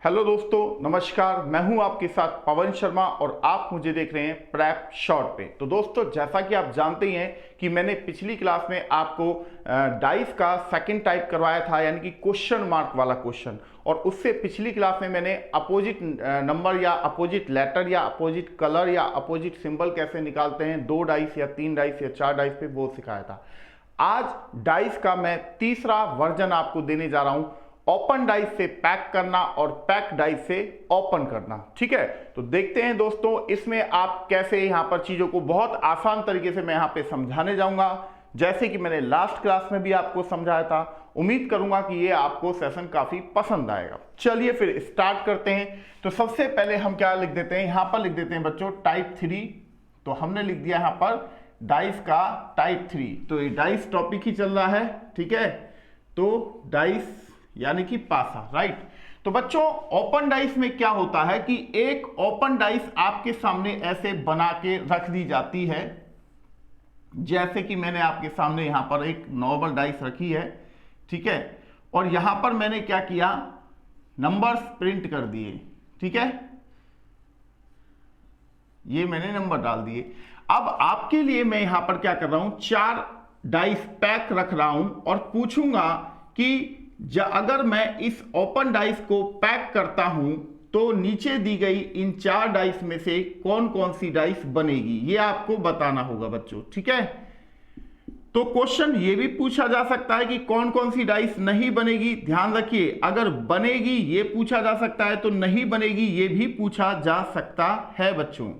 Hello दोस्तों, नमस्कार। मैं हूं आपके साथ पवन शर्मा और आप मुझे देख रहे हैं प्रेप शॉर्ट पे। तो दोस्तों, जैसा कि आप जानते ही हैं कि मैंने पिछली क्लास में आपको डाइस का सेकंड टाइप करवाया था, यानी कि क्वेश्चन मार्क वाला क्वेश्चन। और उससे पिछली क्लास में मैंने अपोजिट नंबर या अपोजिट लेटर या अपोजिट कलर या अपोजिट सिंबल कैसे निकालते हैं, 2 डाइस या 3 डाइस या 4 डाइस पे, वो सिखाया था। आज डाइस का मैं तीसरा वर्जन आपको देने जा रहा हूं, ओपन डाइस से पैक करना और पैक डाइस से ओपन करना। ठीक है, तो देखते हैं दोस्तों इसमें आप कैसे यहां पर चीजों को बहुत आसान तरीके से मैं यहां पे समझाने जाऊंगा, जैसे कि मैंने लास्ट क्लास में भी आपको समझाया था। उम्मीद करूंगा कि ये आपको सेशन काफी पसंद आएगा। चलिए फिर स्टार्ट करते हैं। तो सबसे पहले हम क्या लिख देते हैं, यहां पर लिख देते हैं बच्चों टाइप 3। तो हमने लिख दिया यहां पर डाइस का टाइप 3। तो ये डाइस टॉपिक ही चल रहा है, ठीक है। तो डाइस यानी कि पासा, राइट। तो बच्चों, ओपन डाइस में क्या होता है कि एक ओपन डाइस आपके सामने ऐसे बना के रख दी जाती है, जैसे कि मैंने आपके सामने यहां पर एक नॉर्मल डाइस रखी है, ठीक है। और यहां पर मैंने क्या किया, नंबर्स प्रिंट कर दिए, ठीक है। ये मैंने नंबर डाल दिए। अब आपके लिए मैं यहां पर क्या कर रहा हूं, 4 डाइस पैक रख रहा हूं और पूछूंगा कि अगर मैं इस ओपन डाइस को पैक करता हूं तो नीचे दी गई इन 4 डाइस में से कौन कौन सी डाइस बनेगी, ये आपको बताना होगा बच्चों, ठीक है। तो क्वेश्चन ये भी पूछा जा सकता है कि कौन कौन सी डाइस नहीं बनेगी। ध्यान रखिए, अगर बनेगी ये पूछा जा सकता है, तो नहीं बनेगी ये भी पूछा जा सकता है बच्चों।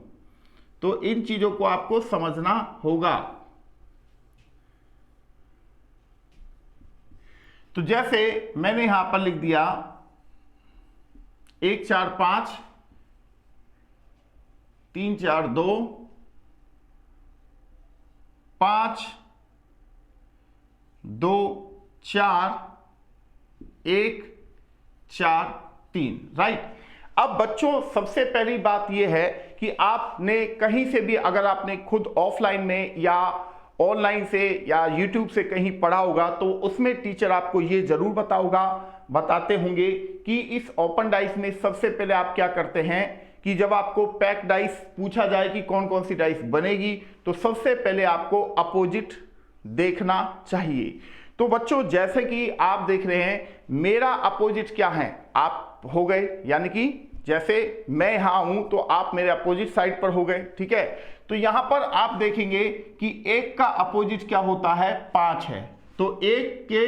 तो इन चीजों को आपको समझना होगा। तो जैसे मैंने यहां पर लिख दिया 1 4 5 3 4 2 5 2 4 1 4 3, राइट। अब बच्चों, सबसे पहली बात यह है कि आपने कहीं से भी, अगर आपने खुद ऑफलाइन में या ऑनलाइन से या यूट्यूब से कहीं पढ़ा होगा, तो उसमें टीचर आपको ये जरूर बताते होंगे कि इस ओपन डाइस में सबसे पहले आप क्या करते हैं कि जब आपको पैक डाइस पूछा जाए कि कौन कौन सी डाइस बनेगी, तो सबसे पहले आपको अपोजिट देखना चाहिए। तो बच्चों, जैसे कि आप देख रहे हैं, मेरा अपोजिट क्या है, आप हो गए, यानी कि जैसे मैं यहां हूं तो आप मेरे अपोजिट साइड पर हो गए, ठीक है। तो यहां पर आप देखेंगे कि 1 का अपोजिट क्या होता है, 5 है। तो 1 के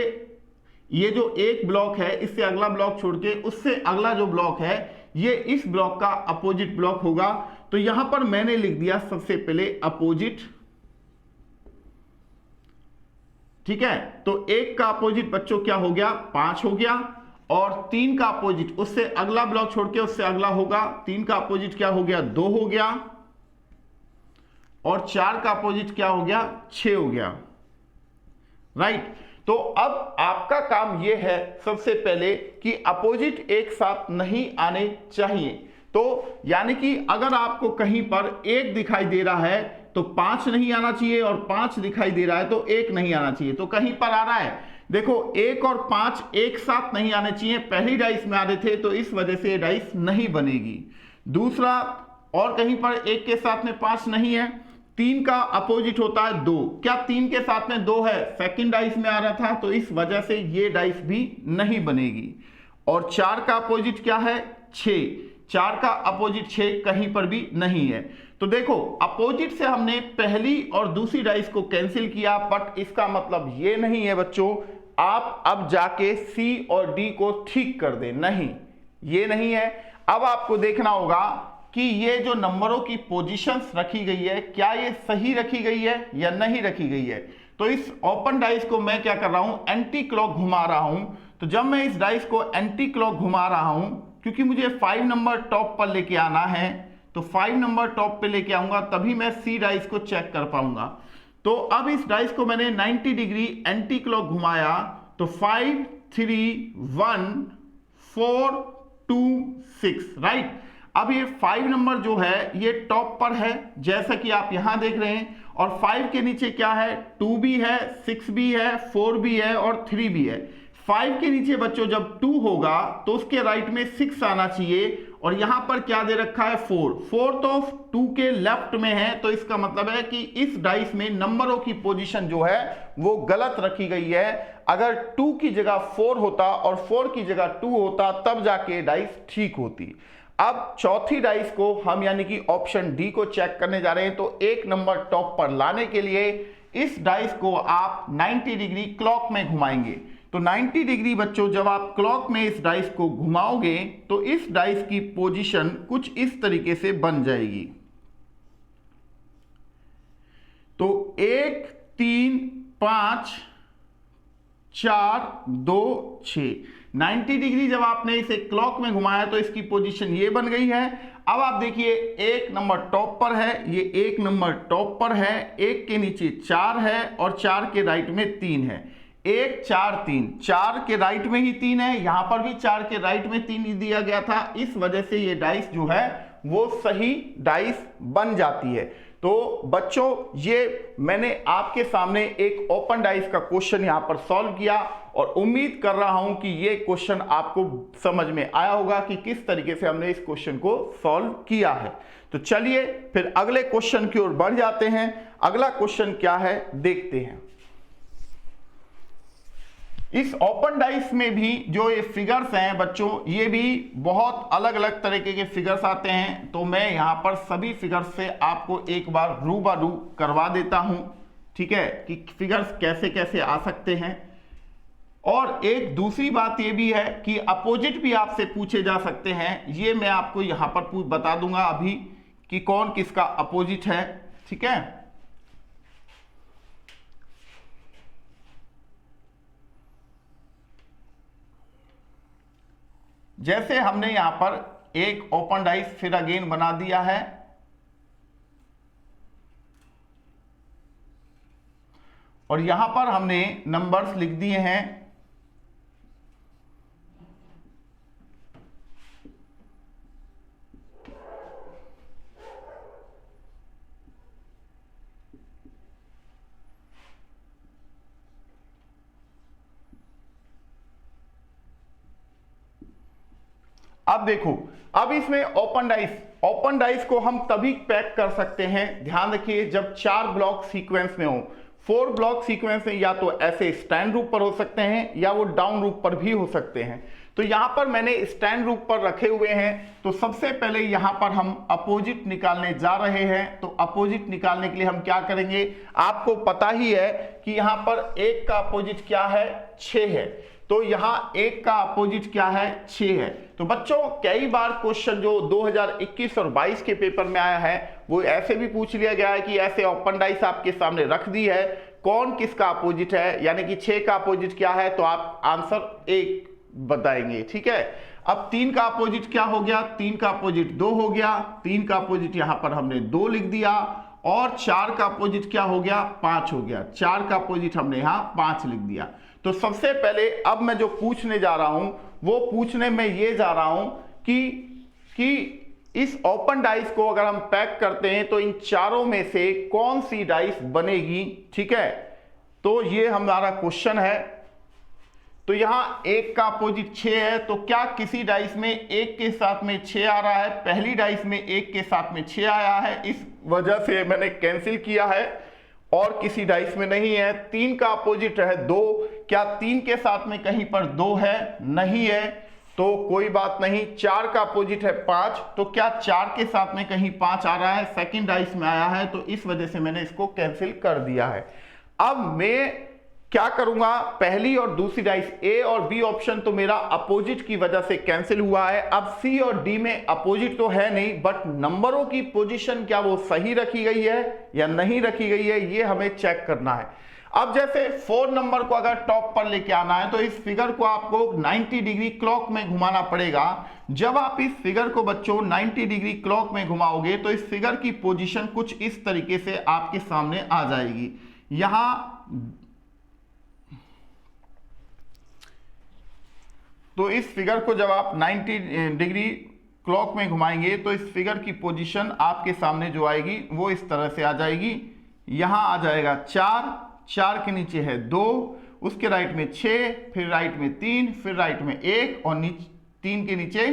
ये जो एक ब्लॉक है, इससे अगला ब्लॉक छोड़ के उससे अगला जो ब्लॉक है, ये इस ब्लॉक का अपोजिट ब्लॉक होगा। तो यहां पर मैंने लिख दिया सबसे पहले अपोजिट, ठीक है। तो 1 का अपोजिट बच्चों क्या हो गया, 5 हो गया। और 3 का अपोजिट, उससे अगला ब्लॉक छोड़ के उससे अगला होगा, 3 का अपोजिट क्या हो गया, 2 हो गया। और 4 का अपोजिट क्या हो गया, 6 हो गया, राइट। तो अब आपका काम यह है सबसे पहले कि अपोजिट एक साथ नहीं आने चाहिए। तो यानी कि अगर आपको कहीं पर 1 दिखाई दे रहा है तो 5 नहीं आना चाहिए, और 5 दिखाई दे रहा है तो 1 नहीं आना चाहिए। तो कहीं पर आ रहा है, देखो 1 और 5 एक साथ नहीं आने चाहिए, पहली डाइस में आ रहे थे, तो इस वजह से डाइस नहीं बनेगी। दूसरा, और कहीं पर 1 के साथ में 5 नहीं है। 3 का अपोजिट होता है 2, क्या 3 के साथ में 2 है, सेकंड डाइस में आ रहा था, तो इस वजह से ये डाइस भी नहीं बनेगी। और 4 का अपोजिट क्या है, 6, 4 का अपोजिट 6 कहीं पर भी नहीं है। तो देखो, अपोजिट से हमने पहली और दूसरी डाइस को कैंसिल किया, बट इसका मतलब ये नहीं है बच्चों आप अब जाके सी और डी को ठीक कर दें, नहीं, ये नहीं है। अब आपको देखना होगा कि ये जो नंबरों की पोजीशंस रखी गई है, क्या ये सही रखी गई है या नहीं रखी गई है। तो इस ओपन डाइस को मैं क्या कर रहा हूं, एंटी क्लॉक घुमा रहा हूं। तो जब मैं इस डाइस को एंटी क्लॉक घुमा रहा हूं, क्योंकि मुझे 5 नंबर टॉप पर लेके आना है, तो 5 नंबर टॉप पे लेके आऊंगा, तभी मैं सी डाइस को चेक कर पाऊंगा। तो अब इस डाइस को मैंने 90 डिग्री एंटी क्लॉक घुमाया, तो 5 3 1 4 2 6, राइट। अब ये 5 नंबर जो है ये टॉप पर है, जैसा कि आप यहां देख रहे हैं। और 5 के नीचे क्या है, 2 भी है, 6 भी है, 4 भी है और 3 भी है। 5 के नीचे बच्चों जब 2 होगा तो उसके राइट में 6 आना चाहिए, और यहां पर क्या दे रखा है 4 तो 2 के लेफ्ट में है, तो इसका मतलब है कि इस डाइस में नंबरों की पोजीशन जो है वो गलत रखी गई है। अगर 2 की जगह 4 होता और 4 की जगह 2 होता तब जाके डाइस ठीक होती। अब चौथी डाइस को हम यानी कि ऑप्शन डी को चेक करने जा रहे हैं। तो एक नंबर टॉप पर लाने के लिए इस डाइस को आप 90 डिग्री क्लॉक में घुमाएंगे। तो 90 डिग्री बच्चों जब आप क्लॉक में इस डाइस को घुमाओगे तो इस डाइस की पोजीशन कुछ इस तरीके से बन जाएगी। तो 1 3 5 4 2 6 90 डिग्री जब आपने इसे क्लॉक में घुमाया तो इसकी पोजीशन ये बन गई है। अब आप देखिए एक नंबर टॉप पर है, ये एक नंबर टॉप पर है, एक के नीचे 4 है और 4 के राइट में 3 है। 1 4 3, 4 के राइट में ही 3 है, यहां पर भी 4 के राइट में 3 ही दिया गया था, इस वजह से ये डाइस जो है वो सही डाइस बन जाती है। तो बच्चों ये मैंने आपके सामने एक ओपन डाइस का क्वेश्चन यहां पर सॉल्व किया और उम्मीद कर रहा हूं कि ये क्वेश्चन आपको समझ में आया होगा कि किस तरीके से हमने इस क्वेश्चन को सॉल्व किया है। तो चलिए फिर अगले क्वेश्चन की ओर बढ़ जाते हैं। अगला क्वेश्चन क्या है देखते हैं। इस ओपन डाइस में भी जो ये फिगर्स हैं बच्चों, ये भी बहुत अलग अलग तरीके के फिगर्स आते हैं। तो मैं यहां पर सभी फिगर्स से आपको एक बार रूबरू करवा देता हूं, ठीक है, कि फिगर्स कैसे कैसे आ सकते हैं। और एक दूसरी बात ये भी है कि अपोजिट भी आपसे पूछे जा सकते हैं, ये मैं आपको यहां पर बता दूंगा अभी कि कौन किसका अपोजिट है, ठीक है। जैसे हमने यहां पर एक ओपन डाइस फिर अगेन बना दिया है और यहां पर हमने नंबर्स लिख दिए हैं। अब देखो, अब इसमें ओपन डाइस को हम तभी पैक कर सकते हैं, ध्यान रखिए, जब 4 ब्लॉक सीक्वेंस में हो। 4 ब्लॉक सीक्वेंस में या तो ऐसे स्टैंड रूप पर हो सकते हैं या वो डाउन रूप पर भी हो सकते हैं। तो यहां पर मैंने स्टैंड रूप पर रखे हुए हैं। तो सबसे पहले यहां पर हम अपोजिट निकालने जा रहे हैं। तो अपोजिट निकालने के लिए हम क्या करेंगे, आपको पता ही है कि यहां पर 1 का अपोजिट क्या है 6 है, तो यहां 1 का अपोजिट क्या है 6 है। तो बच्चों कई बार क्वेश्चन जो 2021 और 22 के पेपर में आया है वो ऐसे भी पूछ लिया गया है कि ऐसे ओपन डाइस आपके सामने रख दी है, कौन किसका अपोजिट है, यानी कि 6 का अपोजिट क्या है, तो आप आंसर 1 बताएंगे, ठीक है। अब 3 का अपोजिट क्या हो गया, 3 का अपोजिट 2 हो गया, 3 का अपोजिट यहां पर हमने 2 लिख दिया, और 4 का अपोजिट क्या हो गया 5 हो गया, 4 का अपोजिट हमने यहां 5 लिख दिया। तो सबसे पहले अब मैं जो पूछने जा रहा हूं वो पूछने में ये जा रहा हूं कि इस ओपन डाइस को अगर हम पैक करते हैं तो इन चारों में से कौन सी डाइस बनेगी, ठीक है। तो ये हमारा क्वेश्चन है। तो यहां 1 का अपोजिट 6 है, तो क्या किसी डाइस में 1 के साथ में 6 आ रहा है, पहली डाइस में 1 के साथ में 6 आया है, इस वजह से मैंने कैंसिल किया है, और किसी डाइस में नहीं है। 3 का अपोजिट है 2, क्या 3 के साथ में कहीं पर 2 है, नहीं है, तो कोई बात नहीं। 4 का अपोजिट है 5, तो क्या 4 के साथ में कहीं 5 आ रहा है, सेकंड डाइस में आया है, तो इस वजह से मैंने इसको कैंसिल कर दिया है। अब मैं क्या करूंगा, पहली और दूसरी डाइस ए और बी ऑप्शन तो मेरा अपोजिट की वजह से कैंसिल हुआ है। अब सी और डी में अपोजिट तो है नहीं, बट नंबरों की पोजीशन क्या वो सही रखी गई है या नहीं रखी गई है, ये हमें चेक करना है। अब जैसे 4 नंबर को अगर टॉप पर लेके आना है तो इस फिगर को आपको 90 डिग्री क्लॉक में घुमाना पड़ेगा। जब आप इस फिगर को बच्चों 90 डिग्री क्लॉक में घुमाओगे तो इस फिगर की पोजीशन कुछ इस तरीके से आपके सामने आ जाएगी। यहां तो इस फिगर को जब आप 90 डिग्री क्लॉक में घुमाएंगे तो इस फिगर की पोजीशन आपके सामने जो आएगी वो इस तरह से आ जाएगी। यहां आ जाएगा 4, 4 के नीचे है 2, उसके राइट में 6, फिर राइट में 3, फिर राइट में 1 और 3 के नीचे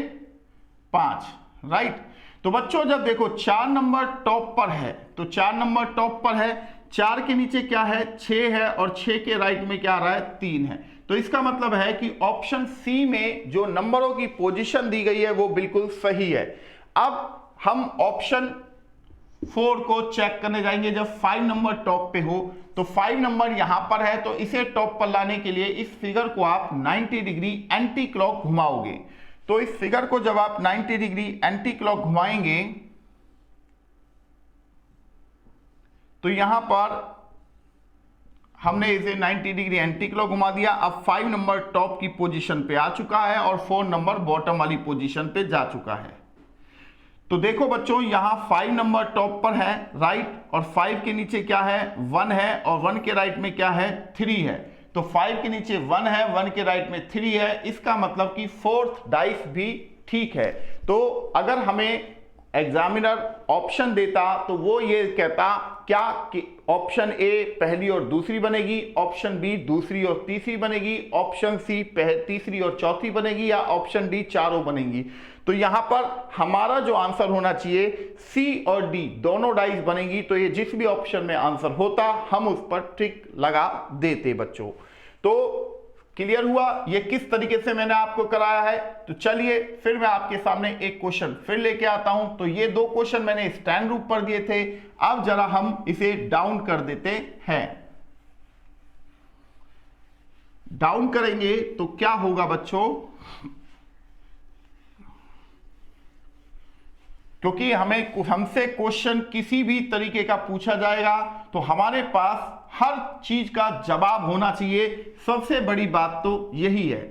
5, राइट। तो बच्चों जब देखो 4 नंबर टॉप पर है, तो 4 नंबर टॉप पर है, 4 के नीचे क्या है, 6 है, और 6 के राइट में क्या आ रहा है, 3 है। तो इसका मतलब है कि ऑप्शन सी में जो नंबरों की पोजीशन दी गई है वो बिल्कुल सही है। अब हम ऑप्शन 4 को चेक करने जाएंगे। जब 5 नंबर टॉप पे हो, तो 5 नंबर यहां पर है, तो इसे टॉप पर लाने के लिए इस फिगर को आप 90 डिग्री एंटी क्लॉक घुमाओगे। तो इस फिगर को जब आप 90 डिग्री एंटी क्लॉक घुमाएंगे तो यहां पर हमने इसे 90 डिग्री एंटी क्लॉक घुमा दिया। अब 5 नंबर टॉप की पोजीशन पे आ चुका है और 4 नंबर बॉटम वाली पोजीशन पे जा चुका है। तो देखो बच्चों यहां 5 नंबर टॉप पर है, राइट, और 5 के नीचे क्या है, 1 है, और 1 के राइट में क्या है, 3 है। तो 5 के नीचे 1 है, 1 के राइट में 3 है, इसका मतलब कि 4th डाइस भी ठीक है। तो अगर हमें एग्जामिनर ऑप्शन देता तो वो ये कहता क्या कि ऑप्शन ए पहली और दूसरी बनेगी, ऑप्शन बी दूसरी और तीसरी बनेगी, ऑप्शन सी तीसरी और चौथी बनेगी, या ऑप्शन डी चारों बनेगी। तो यहां पर हमारा जो आंसर होना चाहिए सी और डी दोनों डाइस बनेगी। तो ये जिस भी ऑप्शन में आंसर होता हम उस पर टिक लगा देते बच्चों। तो क्लियर हुआ ये किस तरीके से मैंने आपको कराया है। तो चलिए फिर मैं आपके सामने एक क्वेश्चन फिर लेके आता हूं। तो ये 2 क्वेश्चन मैंने स्टैंड रूप पर दिए थे, अब जरा हम इसे डाउन कर देते हैं। डाउन करेंगे तो क्या होगा बच्चों, क्योंकि हमसे क्वेश्चन किसी भी तरीके का पूछा जाएगा तो हमारे पास हर चीज का जवाब होना चाहिए। सबसे बड़ी बात तो यही है।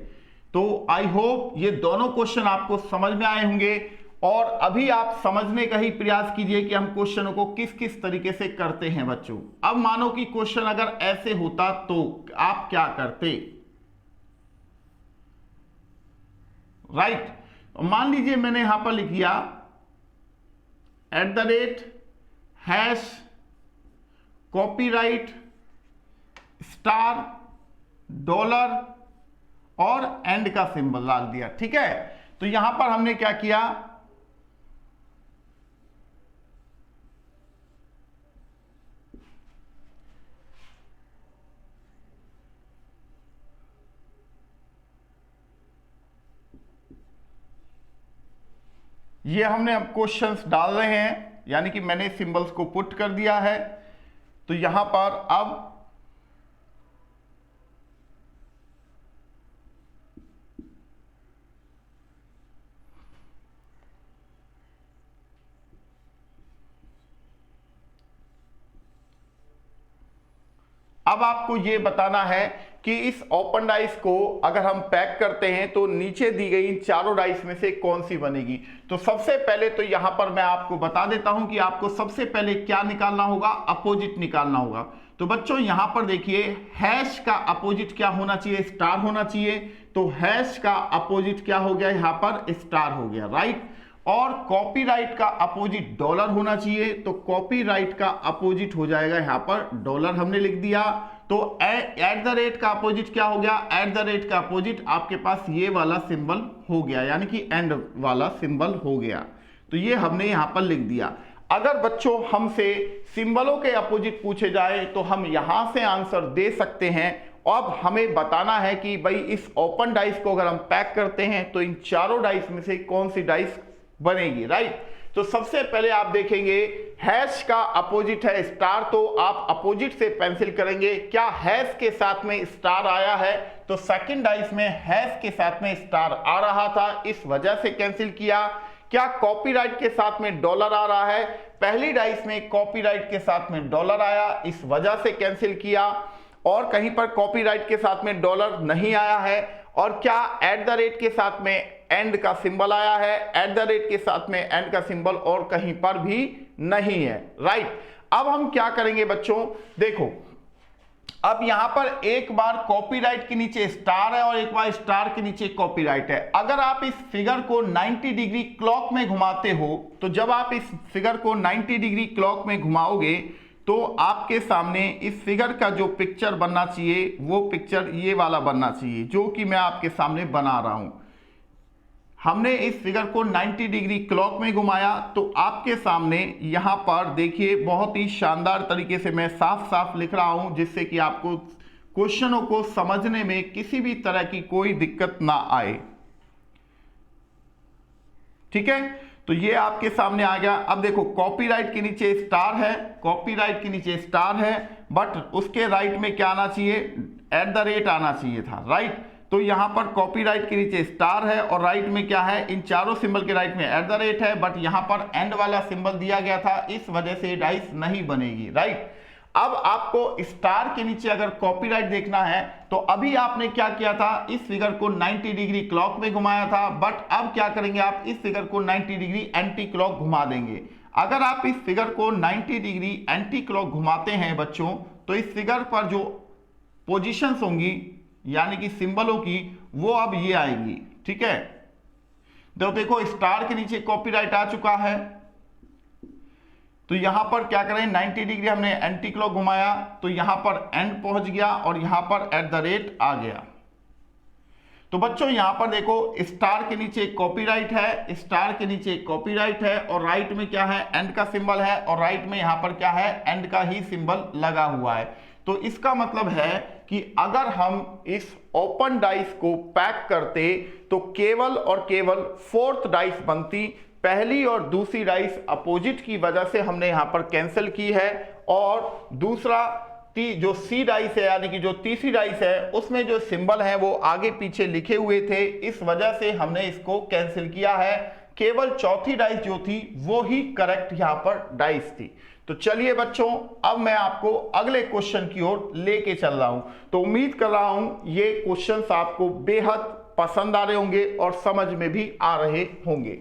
तो आई होप ये दोनों क्वेश्चन आपको समझ में आए होंगे, और अभी आप समझने का ही प्रयास कीजिए कि हम क्वेश्चनों को किस किस तरीके से करते हैं बच्चों। अब मानो कि क्वेश्चन अगर ऐसे होता तो आप क्या करते, राइट। मान लीजिए मैंने यहां पर लिख दिया @ कॉपीराइट स्टार डॉलर और एंड का सिंबल डाल दिया, ठीक है। तो यहां पर हमने क्या किया, ये हमने अब क्वेश्चंस डाल रहे हैं, यानी कि मैंने सिंबल्स को पुट कर दिया है। तो यहां पर अब आपको यह बताना है कि इस ओपन डाइस को अगर हम पैक करते हैं तो नीचे दी गई इन चारों डाइस में से कौन सी बनेगी। तो सबसे पहले तो यहां पर मैं आपको बता देता हूं कि आपको सबसे पहले क्या निकालना होगा, अपोजिट निकालना होगा। तो बच्चों यहां पर देखिए हैश का अपोजिट क्या होना चाहिए, स्टार होना चाहिए। तो हैश का अपोजिट क्या हो गया, यहां पर स्टार हो गया, राइट। और कॉपीराइट का अपोजिट डॉलर होना चाहिए, तो कॉपीराइट का अपोजिट हो जाएगा यहां पर डॉलर, हमने लिख दिया। तो @ का अपोजिट क्या हो गया, @ का अपोजिट आपके पास ये वाला सिंबल हो गया, यानी कि एंड वाला सिंबल हो गया। तो ये हमने यहां पर लिख दिया। अगर बच्चों हमसे सिंबलों के अपोजिट पूछे जाए तो हम यहां से आंसर दे सकते हैं। अब हमें बताना है कि भाई इस ओपन डाइस को अगर हम पैक करते हैं तो इन चारों डाइस में से कौन सी डाइस बनेगी, राइट। तो सबसे पहले आप देखेंगे हैश का अपोजिट है स्टार, तो आप अपोजिट से पेंसिल करेंगे। क्या हैश के साथ में स्टार आया है, तो सेकंड डाइस में हैश के साथ में स्टार आ रहा था, इस वजह से कैंसिल किया। क्या कॉपीराइट के साथ में डॉलर आ रहा है, पहली डाइस में कॉपीराइट के साथ में डॉलर आया, इस वजह से कैंसिल किया। और कहीं पर कॉपीराइट के साथ में डॉलर नहीं आया है। और क्या @ के साथ में एंड का सिंबल आया है, @ के साथ में एंड का सिंबल और कहीं पर भी नहीं है, राइट। अब हम क्या करेंगे बच्चों, देखो अब यहां पर एक बार कॉपीराइट के नीचे स्टार है और एक बार स्टार के नीचे कॉपीराइट है। अगर आप इस फिगर को 90 डिग्री क्लॉक में घुमाते हो, तो जब आप इस फिगर को 90 डिग्री क्लॉक में घुमाओगे तो आपके सामने इस फिगर का जो पिक्चर बनना चाहिए वो पिक्चर ये वाला बनना चाहिए जो कि मैं आपके सामने बना रहा हूं। हमने इस फिगर को 90 डिग्री क्लॉक में घुमाया तो आपके सामने यहां पर देखिए बहुत ही शानदार तरीके से मैं साफ साफ लिख रहा हूं जिससे कि आपको क्वेश्चनों को समझने में किसी भी तरह की कोई दिक्कत ना आए। ठीक है, तो ये आपके सामने आ गया। अब देखो कॉपीराइट के नीचे स्टार है, कॉपीराइट के नीचे स्टार है, बट उसके राइट में क्या आना चाहिए, @ आना चाहिए था, राइट। तो यहां पर कॉपीराइट के नीचे स्टार है और राइट में क्या है, इन चारों सिंबल के राइट में @ है, बट यहां पर एंड वाला सिंबल दिया गया था, इस वजह से डाइस नहीं बनेगी, राइट। अब आपको स्टार के नीचे अगर कॉपीराइट देखना है तो अभी आपने क्या किया था, इस फिगर को 90 डिग्री क्लॉक में घुमाया था, बट अब क्या करेंगे आप इस फिगर को 90 डिग्री एंटी क्लॉक घुमा देंगे। अगर आप इस फिगर को 90 डिग्री एंटी क्लॉक घुमाते हैं बच्चों तो इस फिगर पर जो पोजीशंस होंगी यानी कि सिंबलों की वो अब ये आएंगी। ठीक है, तो देखो स्टार के नीचे कॉपीराइट आ चुका है, तो यहां पर क्या करें 90 डिग्री हमने एंटी क्लॉक घुमाया तो यहां पर एंड पहुंच गया और यहां पर @ आ गया। तो बच्चों यहां पर देखो स्टार के नीचे कॉपीराइट है, स्टार के नीचे कॉपीराइट है और राइट में क्या है, एंड का सिंबल है और राइट में यहां पर क्या है, एंड का ही सिंबल लगा हुआ है। तो इसका मतलब है कि अगर हम इस ओपन डाइस को पैक करते तो केवल और केवल 4th डाइस बनती। पहली और दूसरी डाइस अपोजिट की वजह से हमने यहां पर कैंसिल की है और दूसरा जो सी डाइस है यानी कि जो तीसरी डाइस है उसमें जो सिंबल है वो आगे पीछे लिखे हुए थे, इस वजह से हमने इसको कैंसिल किया है। केवल चौथी डाइस जो थी वो ही करेक्ट यहां पर डाइस थी। तो चलिए बच्चों अब मैं आपको अगले क्वेश्चन की ओर लेके चल रहा हूं। तो उम्मीद कर रहा हूं ये क्वेश्चंस आपको बेहद पसंद आ रहे होंगे और समझ में भी आ रहे होंगे।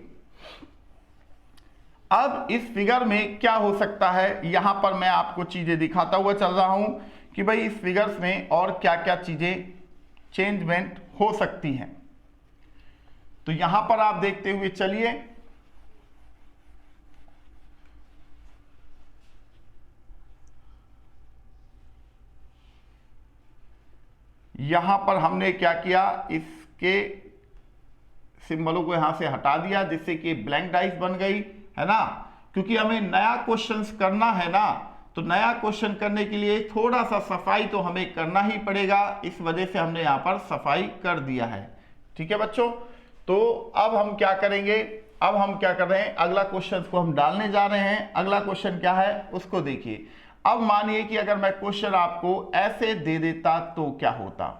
अब इस फिगर में क्या हो सकता है, यहां पर मैं आपको चीजें दिखाता हुआ चल रहा हूं कि भाई इस फिगर्स में और क्या क्या चीजें चेंजमेंट हो सकती हैं। तो यहां पर आप देखते हुए चलिए, यहां पर हमने क्या किया, इसके सिंबलों को यहां से हटा दिया जिससे कि ब्लैंक डाइस बन गई, है ना। क्योंकि हमें नया क्वेश्चन करना है ना, तो नया क्वेश्चन करने के लिए थोड़ा सा सफाई तो हमें करना ही पड़ेगा, इस वजह से हमने यहां पर सफाई कर दिया है। ठीक है बच्चों, तो अब हम क्या करेंगे, अब हम क्या कर रहे हैं, अगला क्वेश्चन को हम डालने जा रहे हैं। अगला क्वेश्चन क्या है उसको देखिए। अब मानिए कि अगर मैं क्वेश्चन आपको ऐसे दे देता तो क्या होता,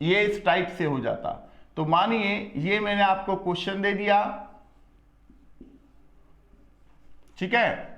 ये इस टाइप से हो जाता। तो मानिए ये मैंने आपको क्वेश्चन दे दिया, ठीक है।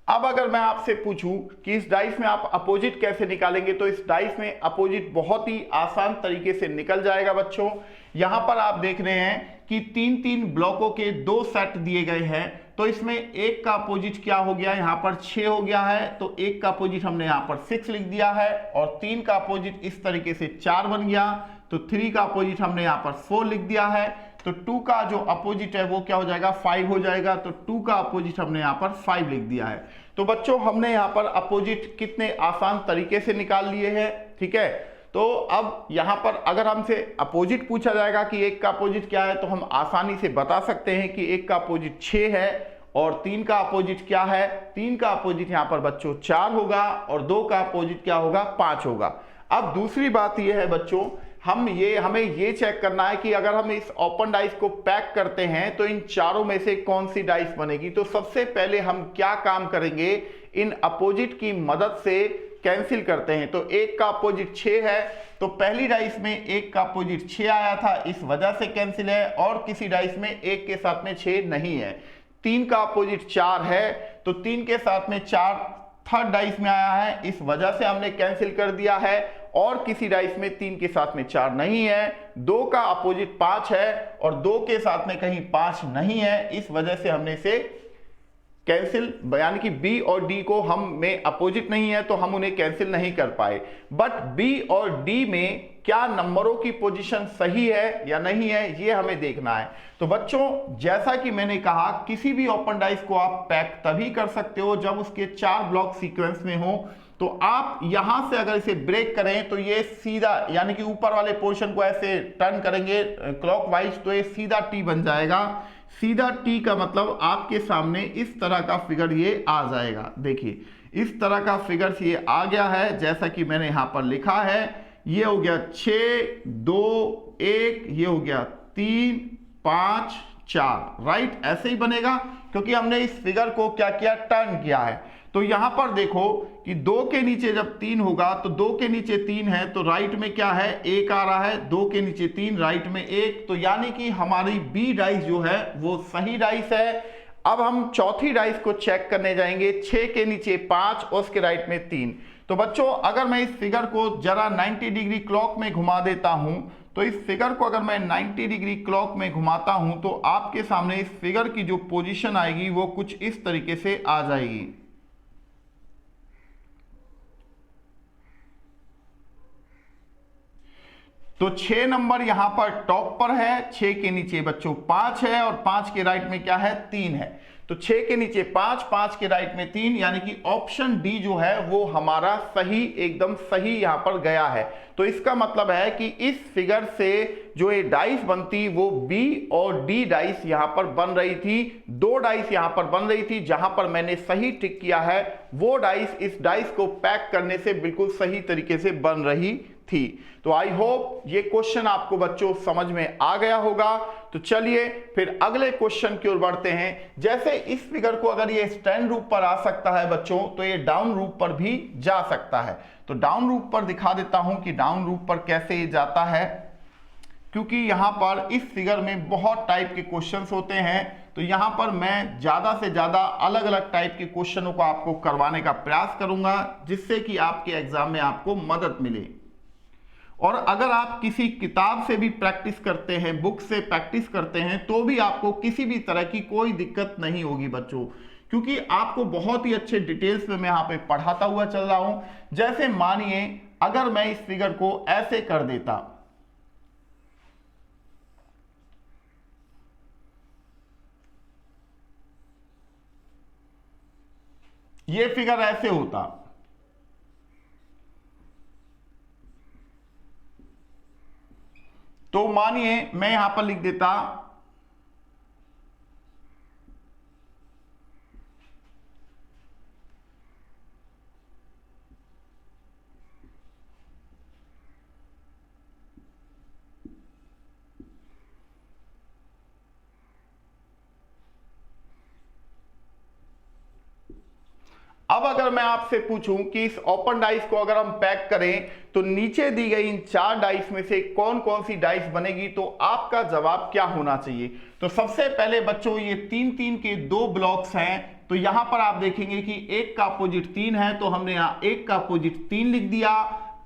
अब अगर मैं आपसे पूछूं कि इस डाइस में आप अपोजिट कैसे निकालेंगे, तो इस डाइस में अपोजिट बहुत ही आसान तरीके से निकल जाएगा बच्चों। यहां पर आप देख रहे हैं कि 3-3 ब्लॉकों के 2 सेट दिए गए हैं, तो इसमें एक का अपोजिट क्या हो गया, यहां पर 6 हो गया है, तो एक का अपोजिट हमने यहां पर 6 लिख दिया है और 3 का अपोजिट इस तरीके से 4 बन गया, तो 3 का अपोजिट हमने यहां पर 4 लिख दिया है, तो 2 का जो अपोजिट है वो क्या हो जाएगा, 5 हो जाएगा, तो 2 का अपोजिट हमने यहां पर 5 लिख दिया है। तो बच्चों हमने यहां पर अपोजिट कितने आसान तरीके से निकाल लिए हैं, ठीक है। तो अब यहां पर अगर हमसे अपोजिट पूछा जाएगा कि एक का अपोजिट क्या है, तो हम आसानी से बता सकते हैं कि एक का अपोजिट 6 है और 3 का अपोजिट क्या है, 3 का अपोजिट यहां पर बच्चों 4 होगा और 2 का अपोजिट क्या होगा, 5 होगा। अब दूसरी बात यह है बच्चों, हमें ये चेक करना है कि अगर हम इस ओपन डाइस को पैक करते हैं तो इन चारों में से कौन सी डाइस बनेगी। तो सबसे पहले हम क्या काम करेंगे, इन अपोजिट की मदद से कैंसिल करते हैं। तो एक का अपोजिट 6 है, तो पहली डाइस में एक का अपोजिट 6 आया था, इस वजह से कैंसिल है, और किसी डाइस में एक के साथ में 6 नहीं है। 3 का अपोजिट 4 है, तो 3 के साथ में 4 थर्ड डाइस में आया है, इस वजह से हमने कैंसिल कर दिया है। और किसी डाइस में 3 के साथ में 4 नहीं है, 2 का अपोजिट 5 है और 2 के साथ में कहीं 5 नहीं है। इस वजह से हमने इसे कैंसिल, यानी कि बी और डी को हम में अपोजिट नहीं है तो हम उन्हें कैंसिल नहीं कर पाए। बट बी और डी में क्या नंबरों की पोजीशन सही है या नहीं है, ये हमें देखना है। तो बच्चों, जैसा कि मैंने कहा, किसी भी ओपन डाइस को आप पैक तभी कर सकते हो जब उसके 4 ब्लॉक सीक्वेंस में हो। तो आप यहां से अगर इसे ब्रेक करें तो ये सीधा, यानी कि ऊपर वाले पोर्शन को ऐसे टर्न करेंगे क्लॉकवाइज, तो ये सीधा टी बन जाएगा। सीधा टी का मतलब आपके सामने इस तरह का फिगर ये आ जाएगा। देखिए, इस तरह का फिगर ये आ गया है, जैसा कि मैंने यहां पर लिखा है। ये हो गया 6 2 1, ये हो गया 3 5 4, राइट। ऐसे ही बनेगा क्योंकि हमने इस फिगर को क्या किया, टर्न किया है। तो यहां पर देखो कि 2 के नीचे जब 3 होगा तो 2 के नीचे 3 है तो राइट में क्या है, 1 आ रहा है। 2 के नीचे 3, राइट में 1, तो यानी कि हमारी बी डाइस जो है वो सही डाइस है। अब हम चौथी डाइस को चेक करने जाएंगे। 6 के नीचे 5 और उसके राइट में 3। तो बच्चों, अगर मैं इस फिगर को जरा 90 डिग्री क्लॉक में घुमा देता हूं, तो इस फिगर को अगर मैं 90 डिग्री क्लॉक में घुमाता हूं तो आपके सामने इस फिगर की जो पोजीशन आएगी वो कुछ इस तरीके से आ जाएगी। तो 6 नंबर यहां पर टॉप पर है, 6 के नीचे बच्चों 5 है और 5 के राइट में क्या है, 3 है। तो 6 के नीचे 5, 5 के राइट में 3, यानी कि ऑप्शन डी जो है वो हमारा सही, एकदम सही यहां पर गया है। तो इसका मतलब है कि इस फिगर से जो ये डाइस बनती वो बी और डी डाइस यहां पर बन रही थी। 2 डाइस यहां पर बन रही थी, जहां पर मैंने सही टिक किया है वो डाइस इस डाइस को पैक करने से बिल्कुल सही तरीके से बन रही थी। तो आई होप ये क्वेश्चन आपको बच्चों समझ में आ गया होगा। तो चलिए फिर अगले क्वेश्चन की ओर बढ़ते हैं। जैसे इस फिगर को अगर ये स्टैंड रूप पर आ सकता है बच्चों, तो ये डाउन रूप पर भी जा सकता है। तो डाउन रूप पर दिखा देता हूं कि डाउन रूप पर कैसे ये जाता है, क्योंकि यहां पर इस फिगर में बहुत टाइप के क्वेश्चंस होते हैं। तो यहां पर मैं ज्यादा से ज्यादा अलग अलग टाइप के क्वेश्चनों को आपको करवाने का प्रयास करूंगा, जिससे कि आपके एग्जाम में आपको मदद मिले। और अगर आप किसी किताब से भी प्रैक्टिस करते हैं, बुक से प्रैक्टिस करते हैं, तो भी आपको किसी भी तरह की कोई दिक्कत नहीं होगी बच्चों, क्योंकि आपको बहुत ही अच्छे डिटेल्स में मैं यहाँ पे पढ़ाता हुआ चल रहा हूं। जैसे मानिए अगर मैं इस फिगर को ऐसे कर देता, ये फिगर ऐसे होता, तो मानिए मैं यहां पर लिख देता अब अगर मैं आपसे पूछूं कि इस ओपन डाइस को अगर हम पैक करें तो नीचे दी गई इन 4 डाइस में से कौन कौन सी डाइस बनेगी, तो आपका जवाब क्या होना चाहिए। तो सबसे पहले बच्चों, ये 3-3 के 2 ब्लॉक्स हैं। तो यहां पर आप देखेंगे कि 1 का अपोजिट 3 है, तो हमने यहां 1 का अपोजिट 3 लिख दिया।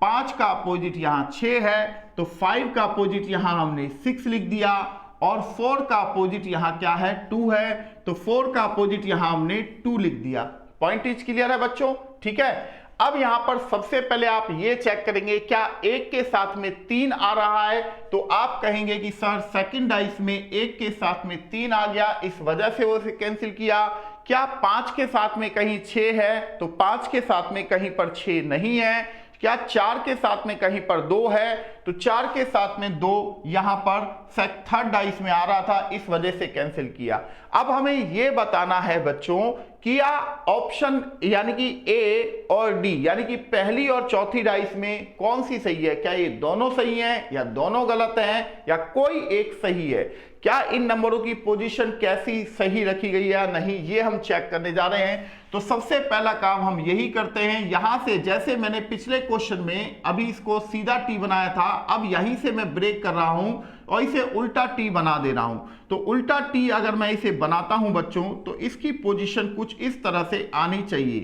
5 का अपोजिट यहां 6 है, तो 5 का अपोजिट यहां हमने 6 लिख दिया। और 4 का अपोजिट यहां क्या है, 2 है, तो 4 का अपोजिट यहां हमने 2 लिख दिया। पॉइंट इज क्लियर है बच्चों, ठीक है। अब यहां पर सबसे पहले आप ये चेक करेंगे, क्या 1 के साथ में 3 आ रहा है, तो आप कहेंगे कि सर सेकंड डाइस में 1 के साथ में 3 आ गया, इस वजह से वो उसे कैंसिल किया। क्या 5 के साथ में कहीं 6 है, तो 5 के साथ में कहीं पर 6 नहीं है। क्या 4 के साथ में कहीं पर 2 है, तो 4 के साथ में 2 यहां पर थर्ड डाइस में आ रहा था, इस वजह से कैंसिल किया। अब हमें यह बताना है बच्चों कि या ऑप्शन यानी कि ए और डी, यानी कि पहली और चौथी डाइस में कौन सी सही है, क्या ये दोनों सही हैं या दोनों गलत हैं या कोई एक सही है, क्या इन नंबरों की पोजीशन कैसी सही रखी गई है या नहीं, ये हम चेक करने जा रहे हैं। तो सबसे पहला काम हम यही करते हैं, यहां से जैसे मैंने पिछले क्वेश्चन में अभी इसको सीधा टी बनाया था, अब यहीं से मैं ब्रेक कर रहा हूं और इसे उल्टा टी बना दे रहा हूं। तो उल्टा टी अगर मैं इसे बनाता हूं बच्चों, तो इसकी पोजीशन कुछ इस तरह से आनी चाहिए।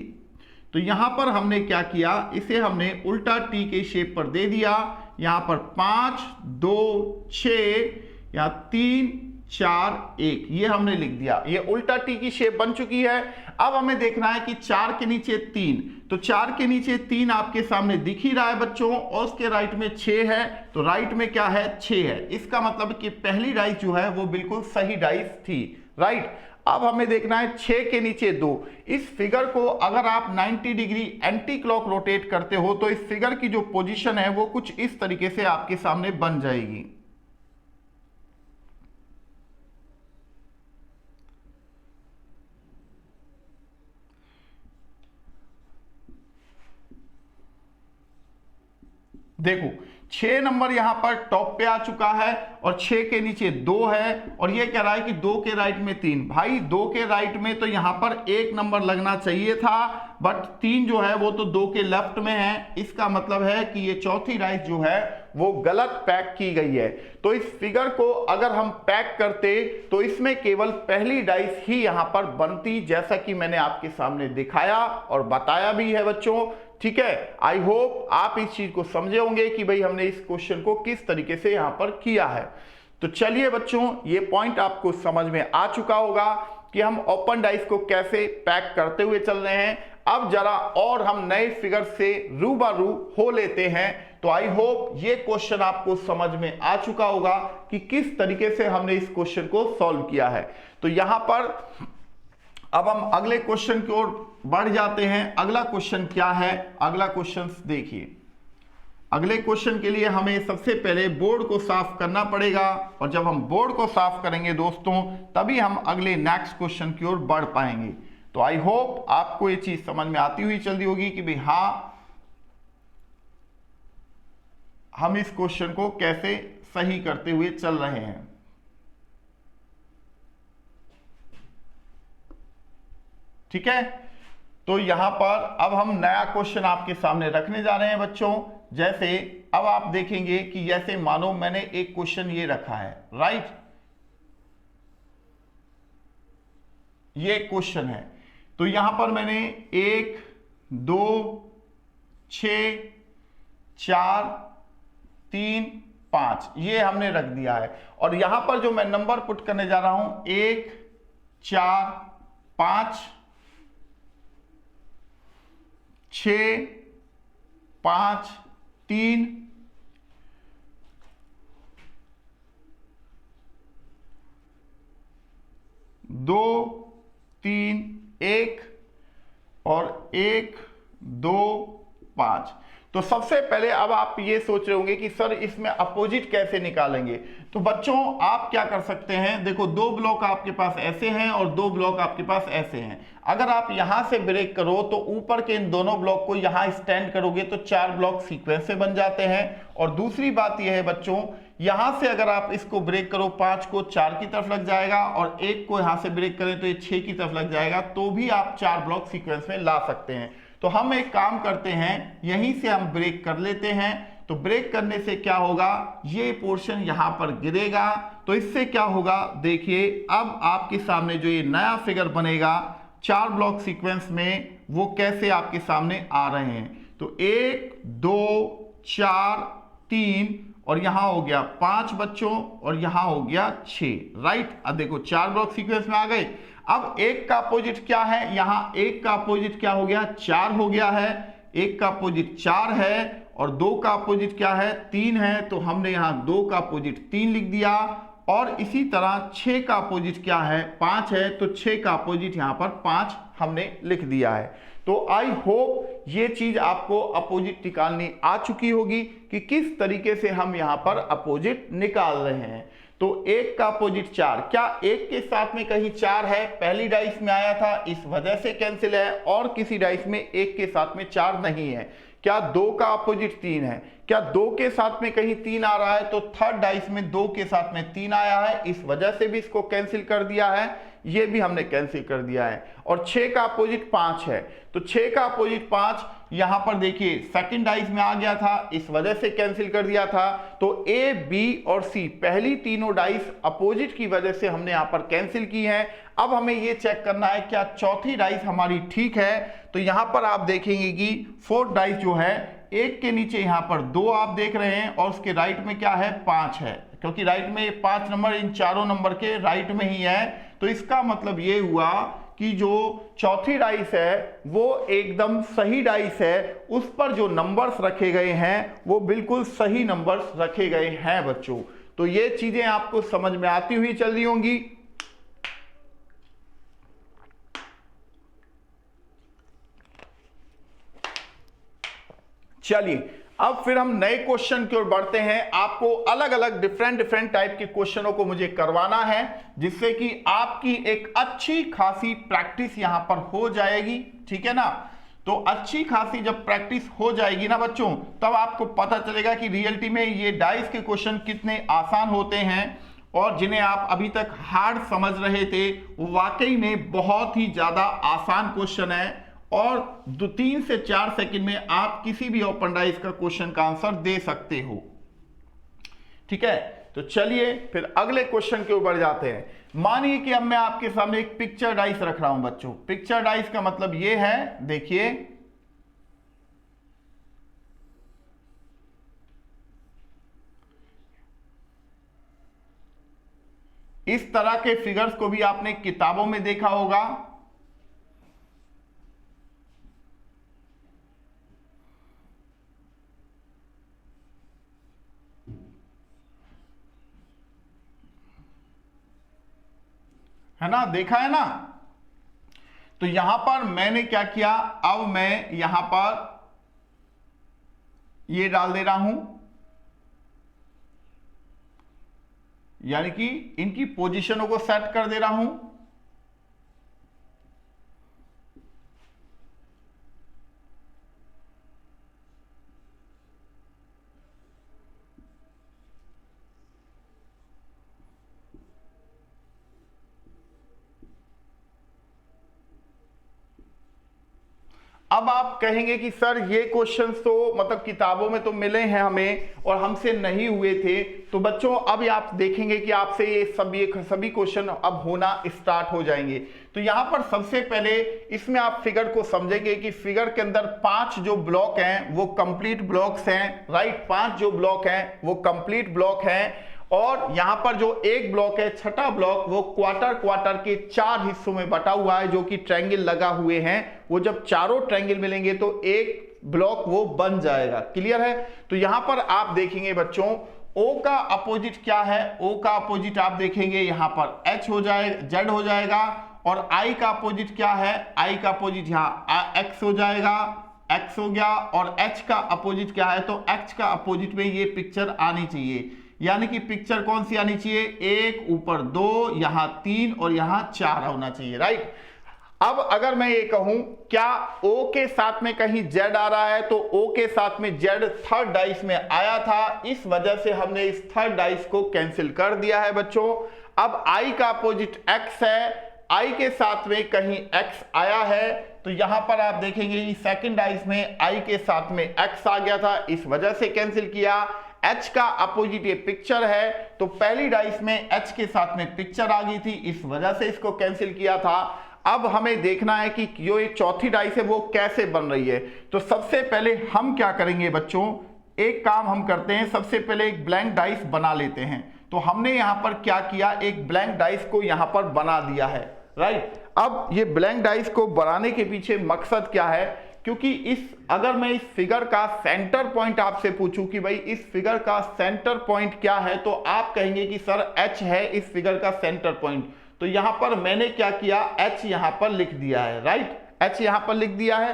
तो यहां पर हमने क्या किया, इसे हमने उल्टा टी के शेप पर दे दिया। यहां पर 5 2 6 या 3 4 1 ये हमने लिख दिया। ये उल्टा टी की शेप बन चुकी है। अब हमें देखना है कि 4 के नीचे 3, तो 4 के नीचे 3 आपके सामने दिख ही रहा है बच्चों, और उसके राइट में 6 है, तो राइट में क्या है 6 है। इसका मतलब कि पहली डाइस जो है वो बिल्कुल सही डाइस थी, राइट। अब हमें देखना है 6 के नीचे 2। इस फिगर को अगर आप 90 डिग्री एंटी क्लॉक रोटेट करते हो तो इस फिगर की जो पोजीशन है वो कुछ इस तरीके से आपके सामने बन जाएगी। देखो 6 नंबर यहां पर टॉप पे आ चुका है और 6 के नीचे 2 है, और ये कह रहा है कि 2 के राइट में 3। भाई 2 के राइट में तो यहां पर 1 नंबर लगना चाहिए था, बट 3 जो है वो तो 2 के लेफ्ट में है। इसका मतलब है कि ये चौथी डाइस जो है वो गलत पैक की गई है। तो इस फिगर को अगर हम पैक करते तो इसमें केवल पहली डाइस ही यहां पर बनती, जैसा कि मैंने आपके सामने दिखाया और बताया भी है बच्चों, ठीक है। आई होप आप इस चीज को समझे होंगे कि भाई हमने इस क्वेश्चन को किस तरीके से यहां पर किया है। तो चलिए बच्चों, ये पॉइंट आपको समझ में आ चुका होगा कि हम ओपन डाइस को कैसे पैक करते हुए चल रहे हैं। अब जरा और हम नए फिगर से रूबरू हो लेते हैं। तो आई होप ये क्वेश्चन आपको समझ में आ चुका होगा कि किस तरीके से हमने इस क्वेश्चन को सॉल्व किया है। तो यहां पर अब हम अगले क्वेश्चन की ओर बढ़ जाते हैं। अगला क्वेश्चन क्या है, अगला क्वेश्चन देखिए। अगले क्वेश्चन के लिए हमें सबसे पहले बोर्ड को साफ करना पड़ेगा, और जब हम बोर्ड को साफ करेंगे दोस्तों तभी हम अगले नेक्स्ट क्वेश्चन की ओर बढ़ पाएंगे। तो आई होप आपको ये चीज समझ में आती हुई चल रही होगी कि भाई हाँ, हम इस क्वेश्चन को कैसे सही करते हुए चल रहे हैं। ठीक है, तो यहां पर अब हम नया क्वेश्चन आपके सामने रखने जा रहे हैं बच्चों। जैसे अब आप देखेंगे कि जैसे मानो मैंने एक क्वेश्चन ये रखा है, राइट, ये क्वेश्चन है। तो यहां पर मैंने 1 2 6 4 3 5 ये हमने रख दिया है, और यहां पर जो मैं नंबर पुट करने जा रहा हूं 1 4 5 6 5 3 2 3 1 और 1 2 5। तो सबसे पहले अब आप ये सोच रहे होंगे कि सर इसमें अपोजिट कैसे निकालेंगे। तो बच्चों आप क्या कर सकते हैं, देखो 2 ब्लॉक आपके पास ऐसे हैं और 2 ब्लॉक आपके पास ऐसे हैं। अगर आप यहां से ब्रेक करो तो ऊपर के इन दोनों ब्लॉक को यहां स्टैंड करोगे तो 4 ब्लॉक सीक्वेंस से बन जाते हैं। और दूसरी बात यह है बच्चों, यहां से अगर आप इसको ब्रेक करो 5 को 4 की तरफ लग जाएगा, और 1 को यहां से ब्रेक करें तो ये 6 की तरफ लग जाएगा, तो भी आप 4 ब्लॉक सीक्वेंस में ला सकते हैं। तो हम एक काम करते हैं, यहीं से हम ब्रेक कर लेते हैं। तो ब्रेक करने से क्या होगा, ये पोर्शन यहां पर गिरेगा, तो इससे क्या होगा देखिए, अब आपके सामने जो ये नया फिगर बनेगा 4 ब्लॉक सीक्वेंस में, वो कैसे आपके सामने आ रहे हैं। तो 1 2 4 3 और यहां हो गया 5 बच्चों, और यहां हो गया 6, राइट। अब देखो 4 ब्लॉक सीक्वेंस में आ गए। अब 1 का अपोजिट क्या है, यहां 1 का अपोजिट क्या हो गया, 4 हो गया है। 1 का अपोजिट 4 है, और 2 का अपोजिट क्या है, 3 है। तो हमने यहां 2 का अपोजिट 3 लिख दिया। और इसी तरह 6 का अपोजिट क्या है, 5 है, तो 6 का अपोजिट यहां पर 5 हमने लिख दिया है। तो आई होप ये चीज आपको अपोजिट निकालनी आ चुकी होगी कि किस तरीके से हम यहां पर अपोजिट निकाल रहे हैं। तो 1 का अपोजिट 4, क्या 1 के साथ में कहीं 4 है, पहली डाइस में आया था इस वजह से कैंसिल है, और किसी डाइस में 1 के साथ में 4 नहीं है। क्या 2 का अपोजिट 3 है, क्या 2 के साथ में कहीं 3 आ रहा है, तो थर्ड डाइस में 2 के साथ में 3 आया है, इस वजह से भी इसको कैंसिल कर दिया है, ये भी हमने कैंसिल कर दिया है। और 6 का अपोजिट 5 है, तो 6 का अपोजिट 5, यहां पर देखिए सेकंड डाइस में आ गया था, इस वजह से कैंसिल कर दिया था। तो ए, बी और सी पहली तीनों डाइस अपोजिट की वजह से हमने यहां पर कैंसिल की है। अब हमें यह चेक करना है क्या चौथी डाइस हमारी ठीक है। तो यहां पर आप देखेंगे कि फोर्थ डाइस जो है, एक के नीचे यहां पर 2 आप देख रहे हैं और उसके राइट में क्या है 5 है, क्योंकि राइट में 5 नंबर इन चारों नंबर के राइट में ही है। तो इसका मतलब ये हुआ कि जो चौथी डाइस है वो एकदम सही डाइस है, उस पर जो नंबर्स रखे गए हैं वो बिल्कुल सही नंबर्स रखे गए हैं बच्चों। तो ये चीजें आपको समझ में आती हुई चल रही होंगी। चलिए अब फिर हम नए क्वेश्चन की ओर बढ़ते हैं। आपको अलग अलग डिफरेंट टाइप के क्वेश्चनों को मुझे करवाना है, जिससे कि आपकी एक अच्छी खासी प्रैक्टिस यहां पर हो जाएगी, ठीक है ना। तो अच्छी खासी जब प्रैक्टिस हो जाएगी ना बच्चों, तब आपको पता चलेगा कि रियलिटी में ये डाइस के क्वेश्चन कितने आसान होते हैं, और जिन्हें आप अभी तक हार्ड समझ रहे थे वो वाकई में बहुत ही ज्यादा आसान क्वेश्चन है, और 3 से 4 सेकंड में आप किसी भी ओपन डाइस का क्वेश्चन का आंसर दे सकते हो, ठीक है। तो चलिए फिर अगले क्वेश्चन के ऊपर जाते हैं। मानिए कि अब मैं आपके सामने एक पिक्चर डाइस रख रहा हूं बच्चों। पिक्चर डाइस का मतलब यह है, देखिए इस तरह के फिगर्स को भी आपने किताबों में देखा होगा। है ना, देखा है ना। तो यहां पर मैंने क्या किया, अब मैं यहां पर ये डाल दे रहा हूं, यानी कि इनकी पोजीशनों को सेट कर दे रहा हूं। अब आप कहेंगे कि सर ये क्वेश्चंस तो मतलब किताबों में तो मिले हैं हमें और हमसे नहीं हुए थे। तो बच्चों अब आप देखेंगे कि आपसे ये सभी क्वेश्चन अब होना स्टार्ट हो जाएंगे। तो यहां पर सबसे पहले इसमें आप फिगर को समझेंगे कि फिगर के अंदर 5 जो ब्लॉक हैं वो कंप्लीट ब्लॉक्स हैं, राइट। 5 जो ब्लॉक हैं वो कंप्लीट ब्लॉक हैं, और यहां पर जो एक ब्लॉक है, छठा ब्लॉक, वो क्वार्टर के 4 हिस्सों में बटा हुआ है, जो कि ट्रायंगल लगा हुए हैं। वो जब चारों ट्रायंगल मिलेंगे तो एक ब्लॉक वो बन जाएगा। क्लियर है। तो यहां पर आप देखेंगे बच्चों O का अपोजिट क्या है। O का अपोजिट आप देखेंगे यहां पर H हो जाएगा, Z हो जाएगा, और I का अपोजिट क्या है, I का अपोजिट यहां X हो जाएगा, X हो गया, और H का अपोजिट क्या है, तो H का अपोजिट में ये पिक्चर आनी चाहिए। यानी कि पिक्चर कौन सी आनी चाहिए, 1 ऊपर 2 यहां 3 और यहां 4 होना चाहिए, राइट। अब अगर मैं ये कहूं क्या O के साथ में कहीं Z आ रहा है, तो O के साथ में Z थर्ड डाइस में आया था, इस वजह से हमने इस थर्ड डाइस को कैंसिल कर दिया है बच्चों। अब I का अपोजिट X है, I के साथ में कहीं X आया है, तो यहां पर आप देखेंगे सेकंड डाइस में I के साथ में X आ गया था, इस वजह से कैंसिल किया। H का अपोजिट ये पिक्चर है, तो पहली डाइस में H के साथ में पिक्चर आ गई थी, इस वजह से इसको कैंसिल किया था। अब हमें देखना है कि जो ये चौथी डाइस है वो कैसे बन रही है। तो सबसे पहले हम क्या करेंगे बच्चों, एक काम हम करते हैं, सबसे पहले एक ब्लैंक डाइस बना लेते हैं। तो हमने यहां पर क्या किया, एक ब्लैंक डाइस को यहां पर बना दिया है, राइट। अब ये ब्लैंक डाइस को बनाने के पीछे मकसद क्या है, क्योंकि अगर मैं इस फिगर का सेंटर पॉइंट आपसे पूछूं कि भाई इस फिगर का सेंटर पॉइंट क्या है, तो आप कहेंगे कि सर H है इस फिगर का सेंटर पॉइंट। तो यहां पर मैंने क्या किया, H यहां पर लिख दिया है, राइट। H यहां पर लिख दिया है।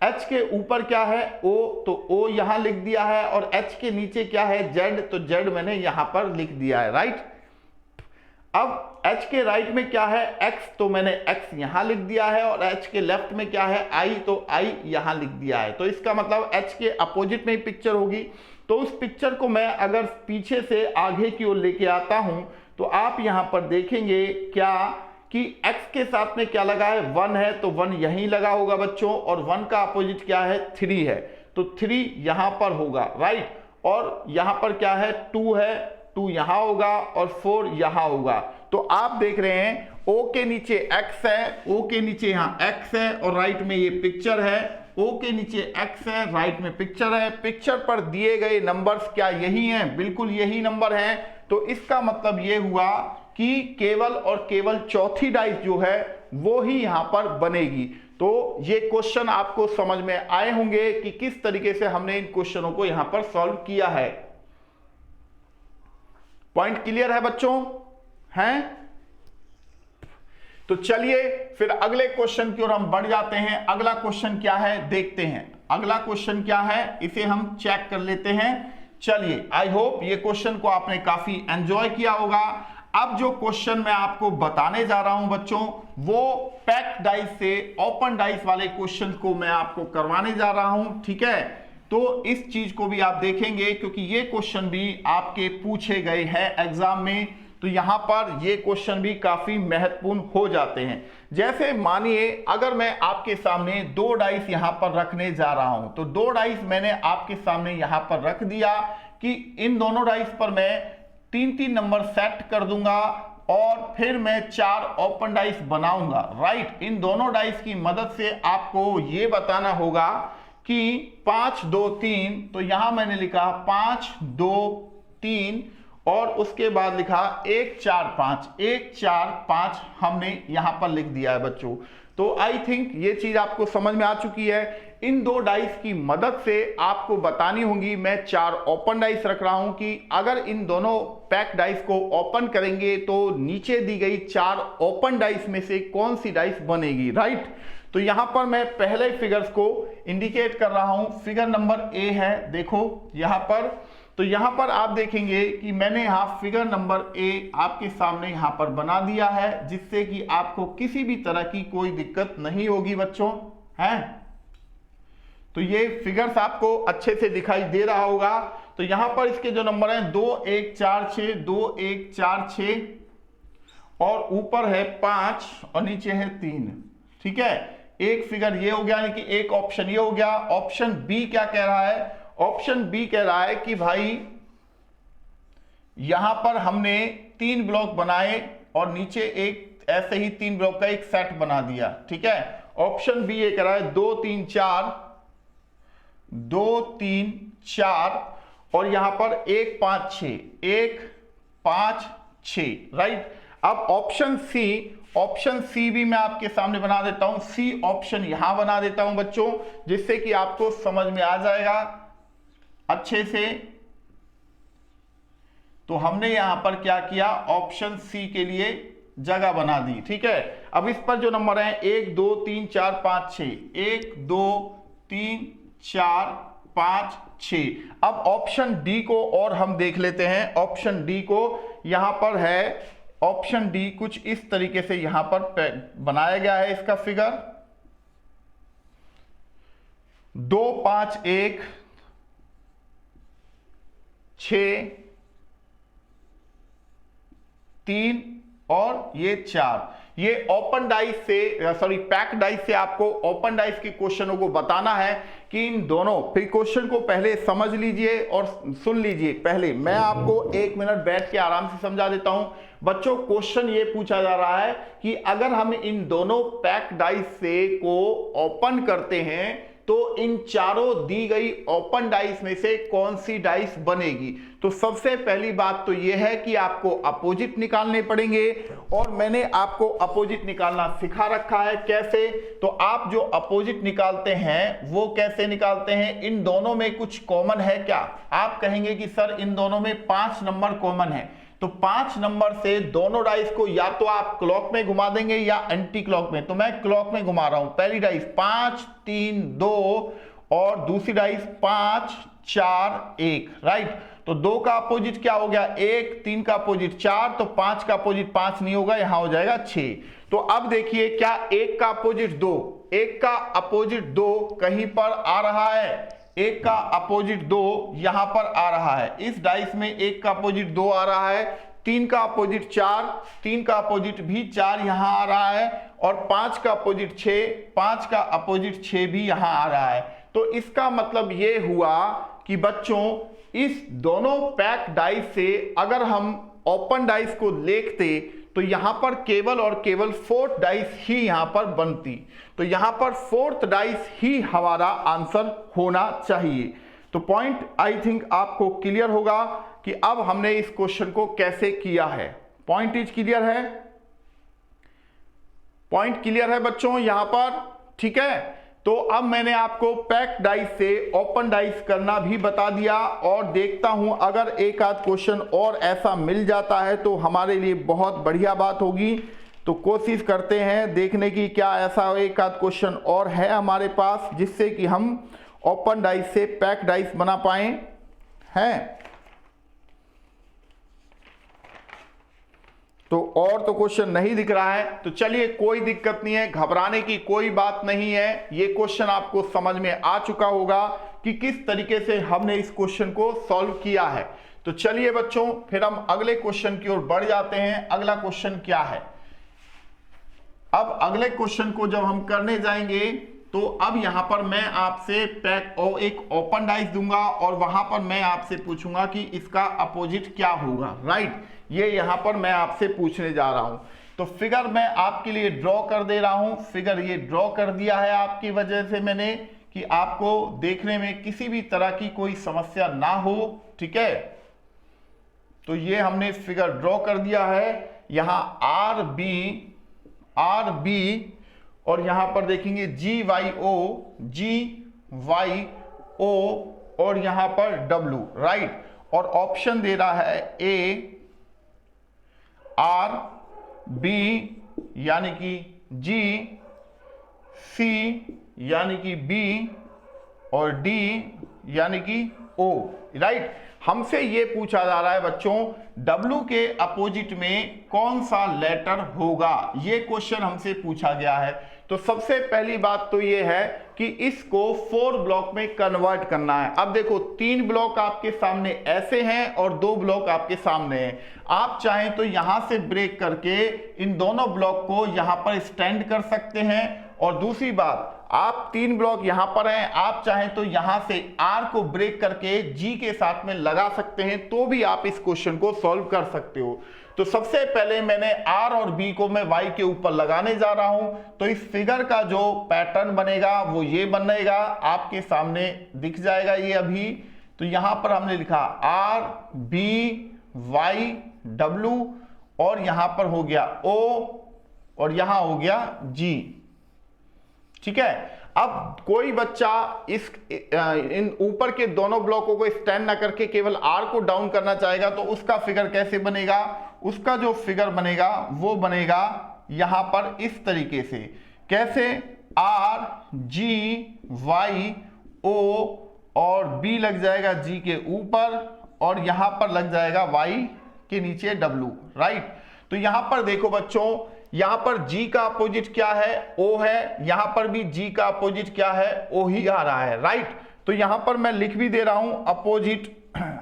H के ऊपर क्या है, O, तो O यहां लिख दिया है, और H के नीचे क्या है, Z, तो Z मैंने यहां पर लिख दिया है, राइट। अब H के राइट में क्या है, X, तो मैंने X यहां लिख दिया है, और H के लेफ्ट में क्या है, I, तो I यहां लिख दिया है। तो इसका मतलब H के अपोजिट में ही पिक्चर होगी। तो उस पिक्चर को मैं अगर पीछे से आगे की ओर लेके आता हूं, तो आप यहां पर देखेंगे क्या कि x के साथ में क्या लगा है, 1 है, तो 1 यहीं लगा होगा बच्चों, और 1 का अपोजिट क्या है, 3 है, तो 3 यहां पर होगा, राइट। और यहां पर क्या है, 2 है, 2 यहां होगा और 4 यहां होगा। तो आप देख रहे हैं O के नीचे x है, O के नीचे यहां x है और राइट में ये पिक्चर है, O के नीचे x है, राइट में पिक्चर है। पिक्चर पर दिए गए नंबर्स क्या यही हैं, बिल्कुल यही नंबर हैं। तो इसका मतलब ये हुआ कि केवल और केवल चौथी डाइस जो है वो ही यहां पर बनेगी। तो ये क्वेश्चन आपको समझ में आए होंगे कि किस तरीके से हमने इन क्वेश्चनों को यहां पर सॉल्व किया है। पॉइंट क्लियर है बच्चों, हैं? तो चलिए फिर अगले क्वेश्चन की ओर हम बढ़ जाते हैं। अगला क्वेश्चन क्या है देखते हैं। अगला क्वेश्चन क्या है इसे हम चेक कर लेते हैं। चलिए, आई होप ये क्वेश्चन को आपने काफी एंजॉय किया होगा। अब जो क्वेश्चन मैं आपको बताने जा रहा हूं बच्चों, वो पैक डाइस से ओपन डाइस वाले क्वेश्चन को मैं आपको करवाने जा रहा हूं, ठीक है। तो इस चीज को भी आप देखेंगे क्योंकि ये क्वेश्चन भी आपके पूछे गए हैं एग्जाम में, तो यहां पर ये क्वेश्चन भी काफी महत्वपूर्ण हो जाते हैं। जैसे मानिए अगर मैं आपके सामने 2 डाइस यहां पर रखने जा रहा हूं, तो 2 डाइस मैंने आपके सामने यहां पर रख दिया कि इन दोनों डाइस पर मैं 3-3 नंबर सेट कर दूंगा और फिर मैं 4 ओपन डाइस बनाऊंगा, राइट। इन दोनों डाइस की मदद से आपको यह बताना होगा कि 5 2 3, तो यहां मैंने लिखा 5 2 3 और उसके बाद लिखा 1 4 5, 1 4 5 हमने यहां पर लिख दिया है बच्चों। तो आई थिंक ये चीज आपको समझ में आ चुकी है। इन 2 डाइस की मदद से आपको बतानी होगी, मैं 4 ओपन डाइस रख रहा हूं कि अगर इन दोनों पैक डाइस को ओपन करेंगे तो नीचे दी गई 4 ओपन डाइस में से कौन सी डाइस बनेगी, राइट। तो यहां पर मैं पहले फिगर्स को इंडिकेट कर रहा हूं। फिगर नंबर ए है, देखो यहां पर, तो यहां पर आप देखेंगे कि मैंने यहां फिगर नंबर ए आपके सामने यहां पर बना दिया है, जिससे कि आपको किसी भी तरह की कोई दिक्कत नहीं होगी बच्चों, हैं। तो ये फिगर्स आपको अच्छे से दिखाई दे रहा होगा। तो यहां पर इसके जो नंबर हैं 2 1 4 6, 2 1 4 6 और ऊपर है 5 और नीचे है 3, ठीक है। एक फिगर ये हो गया, यानी कि एक ऑप्शन ये हो गया। ऑप्शन बी क्या कह रहा है, ऑप्शन बी कह रहा है कि भाई यहां पर हमने 3 ब्लॉक बनाए और नीचे एक ऐसे ही 3 ब्लॉक का एक सेट बना दिया, ठीक है। ऑप्शन बी ये कह रहा है 2 3 4, 2 3 4 और यहां पर 1 5 6, 1 5 6, राइट। अब ऑप्शन सी भी मैं आपके सामने बना देता हूं। सी ऑप्शन यहां बना देता हूं बच्चों, जिससे कि आपको समझ में आ जाएगा अच्छे से। तो हमने यहां पर क्या किया, ऑप्शन सी के लिए जगह बना दी, ठीक है। अब इस पर जो नंबर है 1 2 3 4 5 6, 1 2 3 4 5 6। अब ऑप्शन डी को और हम देख लेते हैं। ऑप्शन डी को यहां पर है, ऑप्शन डी कुछ इस तरीके से यहां पर बनाया गया है। इसका फिगर 2 5 1 6 3 और ये 4। ये ओपन डाइस से, सॉरी पैक डाइस से आपको ओपन डाइस के क्वेश्चनों को बताना है कि इन दोनों, फिर क्वेश्चन को पहले समझ लीजिए और सुन लीजिए। पहले मैं आपको 1 मिनट बैठ के आराम से समझा देता हूं बच्चों। क्वेश्चन ये पूछा जा रहा है कि अगर हम इन दोनों पैक डाइस से को ओपन करते हैं तो इन चारों दी गई ओपन डाइस में से कौन सी डाइस बनेगी। तो सबसे पहली बात तो यह है कि आपको अपोजिट निकालने पड़ेंगे और मैंने आपको अपोजिट निकालना सिखा रखा है। कैसे, तो आप जो अपोजिट निकालते हैं वो कैसे निकालते हैं, इन दोनों में कुछ कॉमन है क्या। आप कहेंगे कि सर इन दोनों में 5 नंबर कॉमन है, तो 5 नंबर से दोनों डाइस को या तो आप क्लॉक में घुमा देंगे या एंटी क्लॉक में। तो मैं क्लॉक में घुमा रहा हूं। पहली डाइस 5 3 2 और दूसरी डाइस 5 4 1, राइट। तो 2 का अपोजिट क्या हो गया 1, 3 का अपोजिट 4, तो 5 का अपोजिट 5 नहीं होगा, यहां हो जाएगा 6। तो अब देखिए क्या 1 का अपोजिट 2, 1 का अपोजिट 2 कहीं पर आ रहा है, 1 का अपोजिट 2 यहां पर आ रहा है। इस डाइस में 1 का अपोजिट 2 आ रहा है, 3 का अपोजिट 4, 3 का अपोजिट भी 4 यहां आ रहा है, और 5 का अपोजिट 6, 5 का अपोजिट 6 भी यहां आ रहा है। तो इसका मतलब ये हुआ कि बच्चों इस दोनों पैक डाइस से अगर हम ओपन डाइस को देखते तो यहां पर केवल और केवल 4th डाइस ही यहां पर बनती, तो यहां पर 4th डाइस ही हमारा आंसर होना चाहिए। तो पॉइंट आई थिंक आपको क्लियर होगा कि अब हमने इस क्वेश्चन को कैसे किया है। पॉइंट इज क्लियर है, पॉइंट क्लियर है बच्चों यहां पर, ठीक है। तो अब मैंने आपको पैक डाइस से ओपन डाइस करना भी बता दिया, और देखता हूं अगर एक आध क्वेश्चन और ऐसा मिल जाता है तो हमारे लिए बहुत बढ़िया बात होगी। तो कोशिश करते हैं देखने की क्या ऐसा एक आध क्वेश्चन और है हमारे पास जिससे कि हम ओपन डाइस से पैक डाइस बना पाए हैं। तो और तो क्वेश्चन नहीं दिख रहा है, तो चलिए कोई दिक्कत नहीं है, घबराने की कोई बात नहीं है। ये क्वेश्चन आपको समझ में आ चुका होगा कि किस तरीके से हमने इस क्वेश्चन को सॉल्व किया है। तो चलिए बच्चों फिर हम अगले क्वेश्चन की ओर बढ़ जाते हैं। अगला क्वेश्चन क्या है? अब अगले क्वेश्चन को जब हम करने जाएंगे तो अब यहां पर मैं आपसे पैक और एक ओपन डाइस दूंगा, और वहां पर मैं आपसे पूछूंगा कि इसका अपोजिट क्या होगा, राइट। ये यहां पर मैं आपसे पूछने जा रहा हूं। तो फिगर मैं आपके लिए ड्रॉ कर दे रहा हूं, फिगर ये ड्रॉ कर दिया है आपकी वजह से मैंने, कि आपको देखने में किसी भी तरह की कोई समस्या ना हो, ठीक है। तो ये हमने फिगर ड्रॉ कर दिया है। यहां आर बी और यहां पर देखेंगे GYO और यहां पर W, राइट। और ऑप्शन दे रहा है A R B यानी कि G, C यानी कि B और D यानी कि O, राइट। हमसे ये पूछा जा रहा है बच्चों W के अपोजिट में कौन सा लेटर होगा, ये क्वेश्चन हमसे पूछा गया है। तो सबसे पहली बात तो ये है कि इसको 4 ब्लॉक में कन्वर्ट करना है। अब देखो 3 ब्लॉक आपके सामने ऐसे हैं और 2 ब्लॉक आपके सामने हैं। आप चाहें तो यहां से ब्रेक करके इन दोनों ब्लॉक को यहां पर स्टैंड कर सकते हैं, और दूसरी बात आप 3 ब्लॉक यहां पर हैं, आप चाहें तो यहां से R को ब्रेक करके G के साथ में लगा सकते हैं, तो भी आप इस क्वेश्चन को सॉल्व कर सकते हो। तो सबसे पहले मैंने R और B को मैं Y के ऊपर लगाने जा रहा हूं। तो इस फिगर का जो पैटर्न बनेगा वो ये बनेगा, आपके सामने दिख जाएगा ये अभी। तो यहां पर हमने लिखा R B Y W, और यहां पर हो गया O, और यहां हो गया G, ठीक है। अब कोई बच्चा इन ऊपर के दोनों ब्लॉकों को स्टैंड ना करके केवल R को डाउन करना चाहेगा, तो उसका फिगर कैसे बनेगा? उसका जो फिगर बनेगा वो बनेगा यहां पर इस तरीके से। कैसे? R G Y O और B लग जाएगा G के ऊपर, और यहां पर लग जाएगा Y के नीचे W, राइट। तो यहां पर देखो बच्चों, यहां पर G का अपोजिट क्या है? O है। यहां पर भी G का अपोजिट क्या है? O ही आ रहा है, राइट। तो यहां पर मैं लिख भी दे रहा हूं अपोजिट,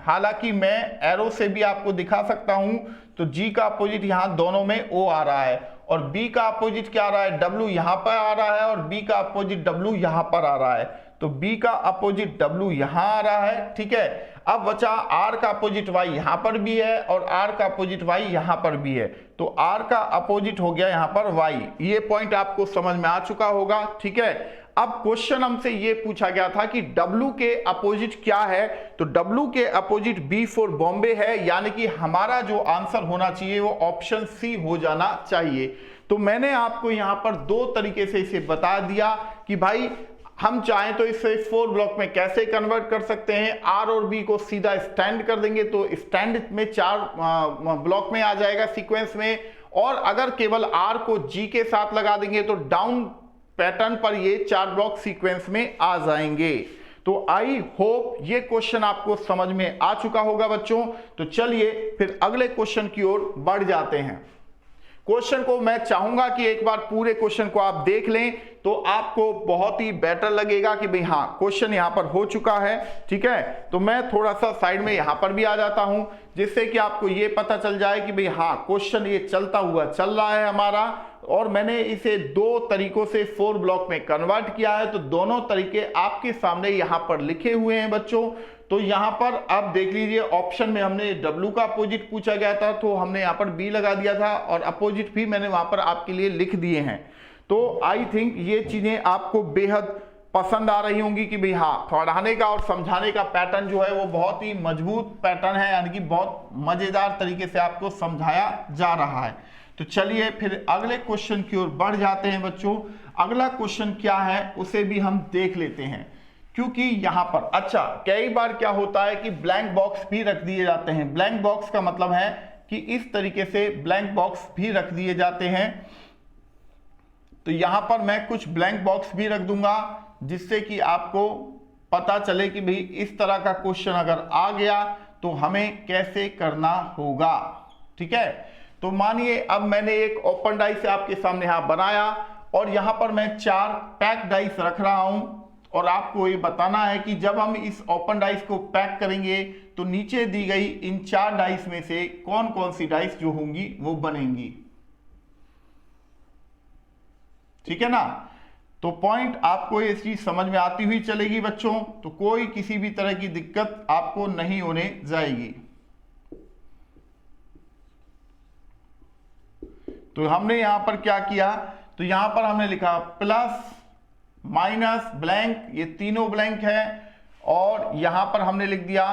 हालांकि मैं एरो से भी आपको दिखा सकता हूं। तो G का अपोजिट यहां दोनों में O आ रहा है, और B का अपोजिट क्या आ रहा है? W यहां पर आ रहा है, और B का अपोजिट W यहां पर आ रहा है। तो B का अपोजिट W यहां आ रहा है, ठीक है। अब बचा R का अपोजिट Y यहां पर भी है, और R का अपोजिट Y यहां पर भी है। तो R का अपोजिट हो गया यहां पर Y। ये पॉइंट आपको समझ में आ चुका होगा, ठीक है। अब क्वेश्चन हमसे ये पूछा गया था कि W के अपोजिट क्या है? तो W के अपोजिट B फॉर बॉम्बे है, यानी कि हमारा जो आंसर होना चाहिए वो ऑप्शन C हो जाना चाहिए। तो मैंने आपको यहां पर 2 तरीके से इसे बता दिया कि भाई हम चाहें तो इसे 4 ब्लॉक में कैसे कन्वर्ट कर सकते हैं। R और B को सीधा स्टैंड कर देंगे तो स्टैंड में 4 ब्लॉक में आ जाएगा सीक्वेंस में, और अगर केवल R को G के साथ लगा देंगे तो डाउन पैटर्न पर ये 4 ब्लॉक सीक्वेंस में आ जाएंगे। तो आई होप ये क्वेश्चन आपको समझ में आ चुका होगा बच्चों। तो चलिए फिर अगले क्वेश्चन की ओर बढ़ जाते हैं। क्वेश्चन को मैं चाहूंगा कि एक बार पूरे क्वेश्चन को आप देख लें तो आपको बहुत ही बेटर लगेगा कि भाई हाँ क्वेश्चन यहां पर हो चुका है। ठीक है, तो मैं थोड़ा सा साइड में यहां पर भी आ जाता हूं जिससे कि आपको ये पता चल जाए कि भाई हाँ क्वेश्चन ये चलता हुआ चल रहा है हमारा, और मैंने इसे दो तरीकों से 4 ब्लॉक में कन्वर्ट किया है। तो दोनों तरीके आपके सामने यहां पर लिखे हुए हैं बच्चों। तो यहां पर आप देख लीजिए, ऑप्शन में हमने W का अपोजिट पूछा गया था तो हमने यहां पर B लगा दिया था, और अपोजिट भी मैंने वहां पर आपके लिए लिख दिए हैं। तो आई थिंक ये चीजें आपको बेहद पसंद आ रही होंगी कि भाई हाँ पढ़ाने का और समझाने का पैटर्न जो है वो बहुत ही मजबूत पैटर्न है, यानी कि बहुत मजेदार तरीके से आपको समझाया जा रहा है। तो चलिए फिर अगले क्वेश्चन की ओर बढ़ जाते हैं बच्चों। अगला क्वेश्चन क्या है उसे भी हम देख लेते हैं, क्योंकि यहां पर अच्छा कई बार क्या होता है कि ब्लैंक बॉक्स भी रख दिए जाते हैं। ब्लैंक बॉक्स का मतलब है कि इस तरीके से ब्लैंक बॉक्स भी रख दिए जाते हैं। तो यहां पर मैं कुछ ब्लैंक बॉक्स भी रख दूंगा जिससे कि आपको पता चले कि भाई इस तरह का क्वेश्चन अगर आ गया तो हमें कैसे करना होगा। ठीक है, तो मानिए अब मैंने एक ओपन डाइस आपके सामने यहां बनाया और यहां पर मैं 4 पैक डाइस रख रहा हूं, और आपको ये बताना है कि जब हम इस ओपन डाइस को पैक करेंगे तो नीचे दी गई इन 4 डाइस में से कौन कौन सी डाइस जो होंगी वो बनेंगी। ठीक है ना, तो पॉइंट आपको ये चीज समझ में आती हुई चलेगी बच्चों, तो कोई किसी भी तरह की दिक्कत आपको नहीं होने जाएगी। तो हमने यहां पर क्या किया, तो यहां पर हमने लिखा प्लस माइनस ब्लैंक, ये तीनों ब्लैंक है, और यहां पर हमने लिख दिया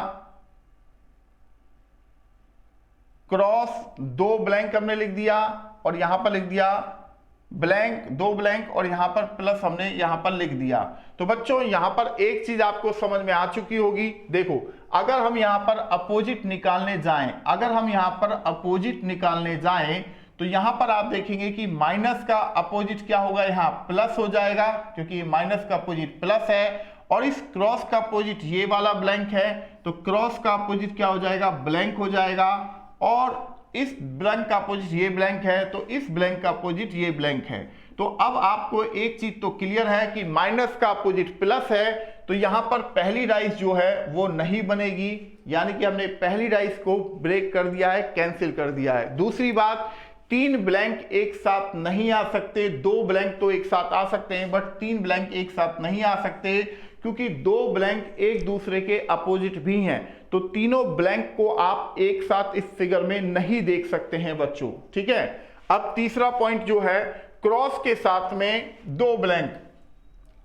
क्रॉस, 2 ब्लैंक हमने लिख दिया, और यहां पर लिख दिया ब्लैंक, 2 ब्लैंक, और यहां पर प्लस हमने यहां पर लिख दिया। तो बच्चों यहां पर एक चीज आपको समझ में आ चुकी होगी। देखो अगर हम यहां पर अपोजिट निकालने जाएं, अगर हम यहां पर अपोजिट निकालने जाएं तो यहां पर आप देखेंगे कि माइनस का अपोजिट क्या होगा, यहां प्लस हो जाएगा क्योंकि माइनस का अपोजिट प्लस है, और इस क्रॉस का अपोजिट ये वाला ब्लैंक है तो क्रॉस का अपोजिट क्या हो जाएगा, ब्लैंक हो जाएगा, और इस ब्लैंक का अपोजिट ये ब्लैंक है तो इस ब्लैंक का अपोजिट ये ब्लैंक है। तो अब आपको एक चीज तो क्लियर है कि माइनस का अपोजिट प्लस है, तो यहां पर पहली डाइस जो है वो नहीं बनेगी, यानी कि हमने पहली डाइस को ब्रेक कर दिया है, कैंसिल कर दिया है। दूसरी बात, 3 ब्लैंक एक साथ नहीं आ सकते, 2 ब्लैंक तो एक साथ आ सकते हैं बट 3 ब्लैंक एक साथ नहीं आ सकते, क्योंकि 2 ब्लैंक एक दूसरे के अपोजिट भी हैं। तो तीनों ब्लैंक को आप एक साथ इस फिगर में नहीं देख सकते हैं बच्चों। ठीक है, अब तीसरा पॉइंट जो है क्रॉस के साथ में 2 ब्लैंक।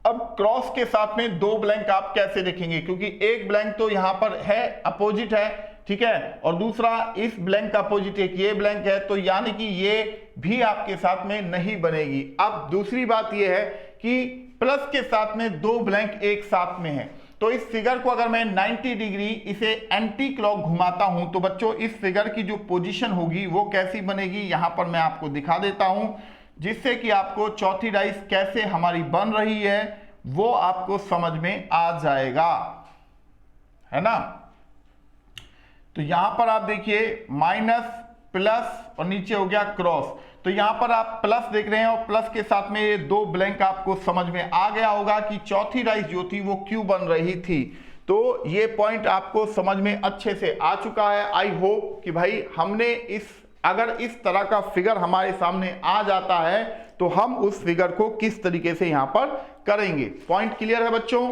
अब क्रॉस के साथ में 2 ब्लैंक आप कैसे देखेंगे, क्योंकि एक ब्लैंक तो यहां पर है, अपोजिट है, ठीक है, और दूसरा इस ब्लैंक का अपोजिट एक ये ब्लैंक है, तो यानी कि ये भी आपके साथ में नहीं बनेगी। अब दूसरी बात ये है कि प्लस के साथ में 2 ब्लैंक एक साथ में है, तो इस फिगर को अगर मैं 90 डिग्री इसे एंटी क्लॉक घुमाता हूं तो बच्चों इस फिगर की जो पोजीशन होगी वो कैसी बनेगी, यहां पर मैं आपको दिखा देता हूं, जिससे कि आपको चौथी डाइस कैसे हमारी बन रही है वो आपको समझ में आ जाएगा, है ना। तो यहां पर आप देखिए माइनस प्लस और नीचे हो गया क्रॉस, तो यहां पर आप प्लस देख रहे हैं और प्लस के साथ में ये 2 ब्लैंक आपको समझ में आ गया होगा कि चौथी डाइस जो थी वो क्यों बन रही थी। तो ये पॉइंट आपको समझ में अच्छे से आ चुका है। आई होप कि भाई हमने अगर इस तरह का फिगर हमारे सामने आ जाता है तो हम उस फिगर को किस तरीके से यहां पर करेंगे। पॉइंट क्लियर है बच्चों।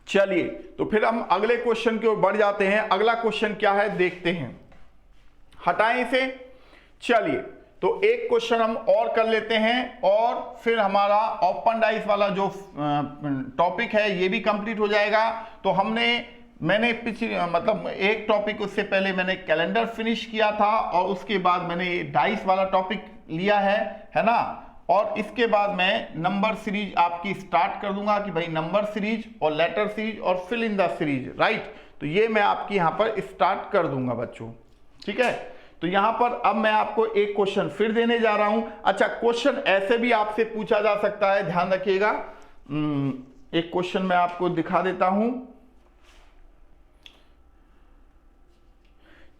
चलिए तो फिर हम अगले क्वेश्चन की ओर बढ़ जाते हैं। अगला क्वेश्चन क्या है देखते हैं, हटाएं इसे। चलिए तो एक क्वेश्चन हम और कर लेते हैं और फिर हमारा ओपन डाइस वाला जो टॉपिक है ये भी कंप्लीट हो जाएगा। तो मैंने पिछले मतलब एक टॉपिक उससे पहले मैंने कैलेंडर फिनिश किया था और उसके बाद मैंने डाइस वाला टॉपिक लिया है ना, और इसके बाद मैं नंबर सीरीज आपकी स्टार्ट कर दूंगा कि भाई नंबर सीरीज और लेटर सीरीज और fill in the series, right. तो ये मैं आपकी यहां पर स्टार्ट कर दूंगा बच्चों, ठीक है। तो यहां पर अब मैं आपको एक क्वेश्चन फिर देने जा रहा हूं। अच्छा, क्वेश्चन ऐसे भी आपसे पूछा जा सकता है, ध्यान रखिएगा। एक क्वेश्चन मैं आपको दिखा देता हूं।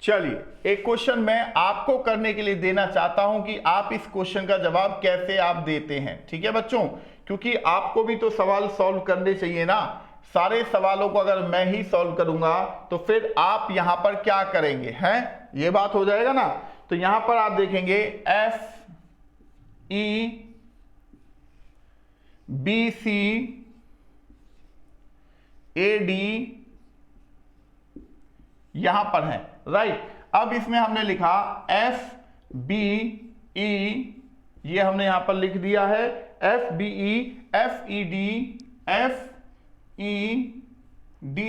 चलिए एक क्वेश्चन मैं आपको करने के लिए देना चाहता हूं कि आप इस क्वेश्चन का जवाब कैसे आप देते हैं। ठीक है बच्चों, क्योंकि आपको भी तो सवाल सॉल्व करने चाहिए ना। सारे सवालों को अगर मैं ही सॉल्व करूंगा तो फिर आप यहां पर क्या करेंगे, हैं? ये बात हो जाएगा ना। तो यहां पर आप देखेंगे FEBCAD यहां पर है, राइट। अब इसमें हमने लिखा FBE, ये हमने यहां पर लिख दिया है FBE, FED, FED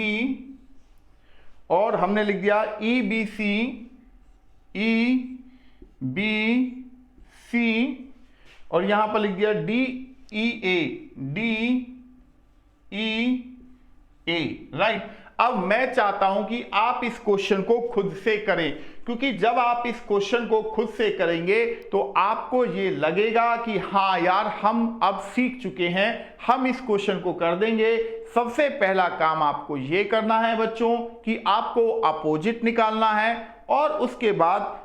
और हमने लिख दिया EBC, EBC और यहां पर लिख दिया DEA, DEA, राइट। अब मैं चाहता हूं कि आप इस क्वेश्चन को खुद से करें, क्योंकि जब आप इस क्वेश्चन को खुद से करेंगे तो आपको ये लगेगा कि हाँ यार हम अब सीख चुके हैं, हम इस क्वेश्चन को कर देंगे। सबसे पहला काम आपको ये करना है बच्चों कि आपको अपोजिट निकालना है और उसके बाद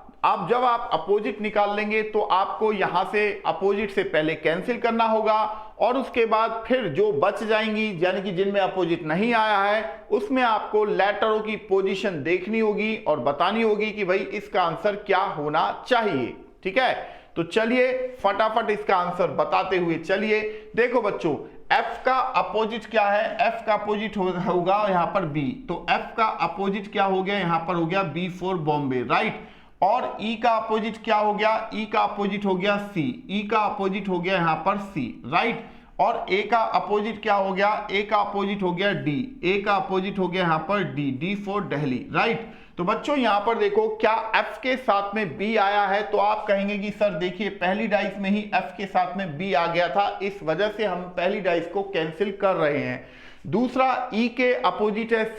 जब आप अपोजिट निकाल लेंगे तो आपको यहां से अपोजिट से पहले कैंसिल करना होगा और उसके बाद फिर जो बच जाएंगी यानी कि जिनमें अपोजिट नहीं आया है उसमें आपको लेटरों की पोजीशन देखनी होगी और बतानी होगी कि भाई इसका आंसर क्या होना चाहिए। ठीक है, तो चलिए फटाफट इसका आंसर बताते हुए चलिए। देखो बच्चों, F का अपोजिट क्या है? F का अपोजिट होगा यहां पर B, तो F का अपोजिट क्या हो गया? यहां पर हो गया B फॉर बॉम्बे, राइट। और E का अपोजिट क्या हो गया? E का अपोजिट हो गया C, E का अपोजिट हो गया यहां पर C, राइट। और A का अपोजिट क्या हो गया? A का अपोजिट हो गया D, A का अपोजिट हो गया यहां पर D, D for Delhi, right. तो बच्चों यहां पर देखो क्या F के साथ में B आया है, तो आप कहेंगे कि सर देखिए पहली डाइस में ही F के साथ में B आ गया था, इस वजह से हम पहली डाइस को कैंसिल कर रहे हैं। दूसरा E के अपोजिट है C,